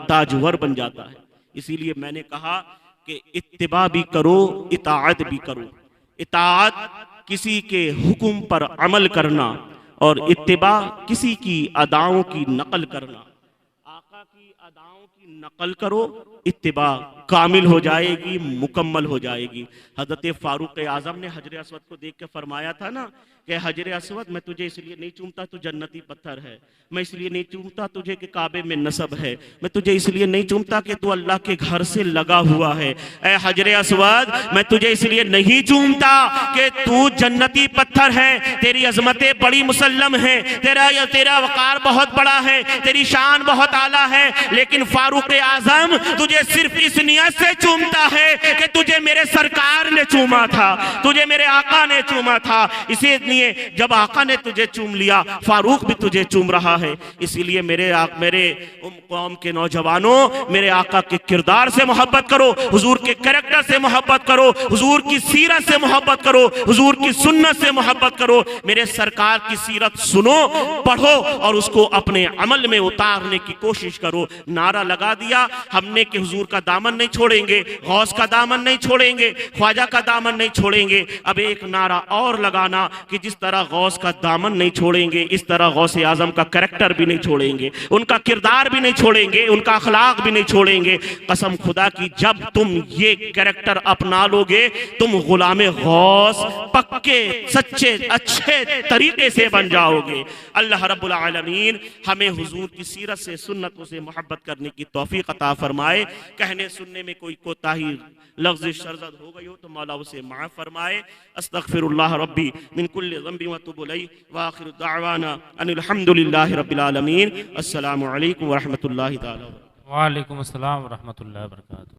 ताजवर बन जाता है। इसीलिए मैंने कहा कि इत्तिबा भी करो, इताअत भी करो। इताअत किसी के हुक्म पर अमल करना और इत्तिबा किसी की अदाओं की नकल करना। आका आका की अदाओं की नकल करो, इत्तिबा कामिल हो जाएगी, मुकम्मल हो जाएगी। हजरत फारूक आजम ने हजर अस्वद को देख के फरमाया था ना कि हजर अस्वद, मैं तुझे इसलिए नहीं चूमता तू जन्नती पत्थर है, मैं इसलिए नहीं चूमता तुझे कि काबे में नसब है, मैं तुझे इसलिए नहीं चूमता कि तू अल्लाह के घर से लगा हुआ है। ऐ हजर अस्वद, मैं तुझे इसलिए नहीं चूमता कि तू जन्नती पत्थर है, तेरी अजमतें बड़ी मुसल्लम है, तेरा वकार बहुत बड़ा है, तेरी शान बहुत आला है, लेकिन फारूक आजम तुझे सिर्फ इस नियत से चूमता है कि तुझे मेरे सरकार ने चूमा था, तुझे मेरे आका ने चूमा था। इसीलिए जब आका ने तुझे चूम लिया, फारूक भी तुझे चूम रहा है। इसीलिए मेरे कौम के नौजवानों, मेरे आका के किरदार से मोहब्बत करो, हुजूर के कैरेक्टर से मोहब्बत करो, हुजूर की सीरत से मोहब्बत करो, हुजूर की सुन्नत से मोहब्बत करो। मेरे सरकार की सीरत सुनो, पढ़ो और उसको अपने अमल में उतारने की कोशिश करो। नारा लगा दिया हमने कि हुजूर का दामन नहीं छोड़ेंगे, गौस का दामन नहीं छोड़ेंगे, ख्वाजा का दामन नहीं छोड़ेंगे। अब एक नारा और लगाना कि जिस तरह गौस का दामन नहीं छोड़ेंगे, इस तरह गौसे आजम का कैरेक्टर भी नहीं छोड़ेंगे, उनका किरदार भी नहीं छोड़ेंगे, उनका अखलाक भी नहीं छोड़ेंगे। कसम खुदा की, जब तुम ये कैरेक्टर अपना लोगे, तुम गुलामे गौस पक्के सच्चे अच्छे तरीके से बन जाओगे। अल्लाह रब्बुल आलमीन हमें हुजूर की सीरत से, सुन्नतों से मोहब्बत करने की तौफीक अता फरमाए। कहने सुनने में कोई कोताही, लफ्ज़ शर्ज़द हो गई हो तो मौला उसे माफ़ फरमाए। अस्तग़फिरुल्लाह रब्बी मिन कुल्लि ज़ंबि व अतूबु इलैहि व आखिरु दअवाना अनिल हम्दुलिल्लाहि रब्बिल आलमीन। अस्सलामु अलैकुम व रहमतुल्लाहि तआला। वालेकुम अस्सलाम व रहमतुल्लाहि व बरकातुहू।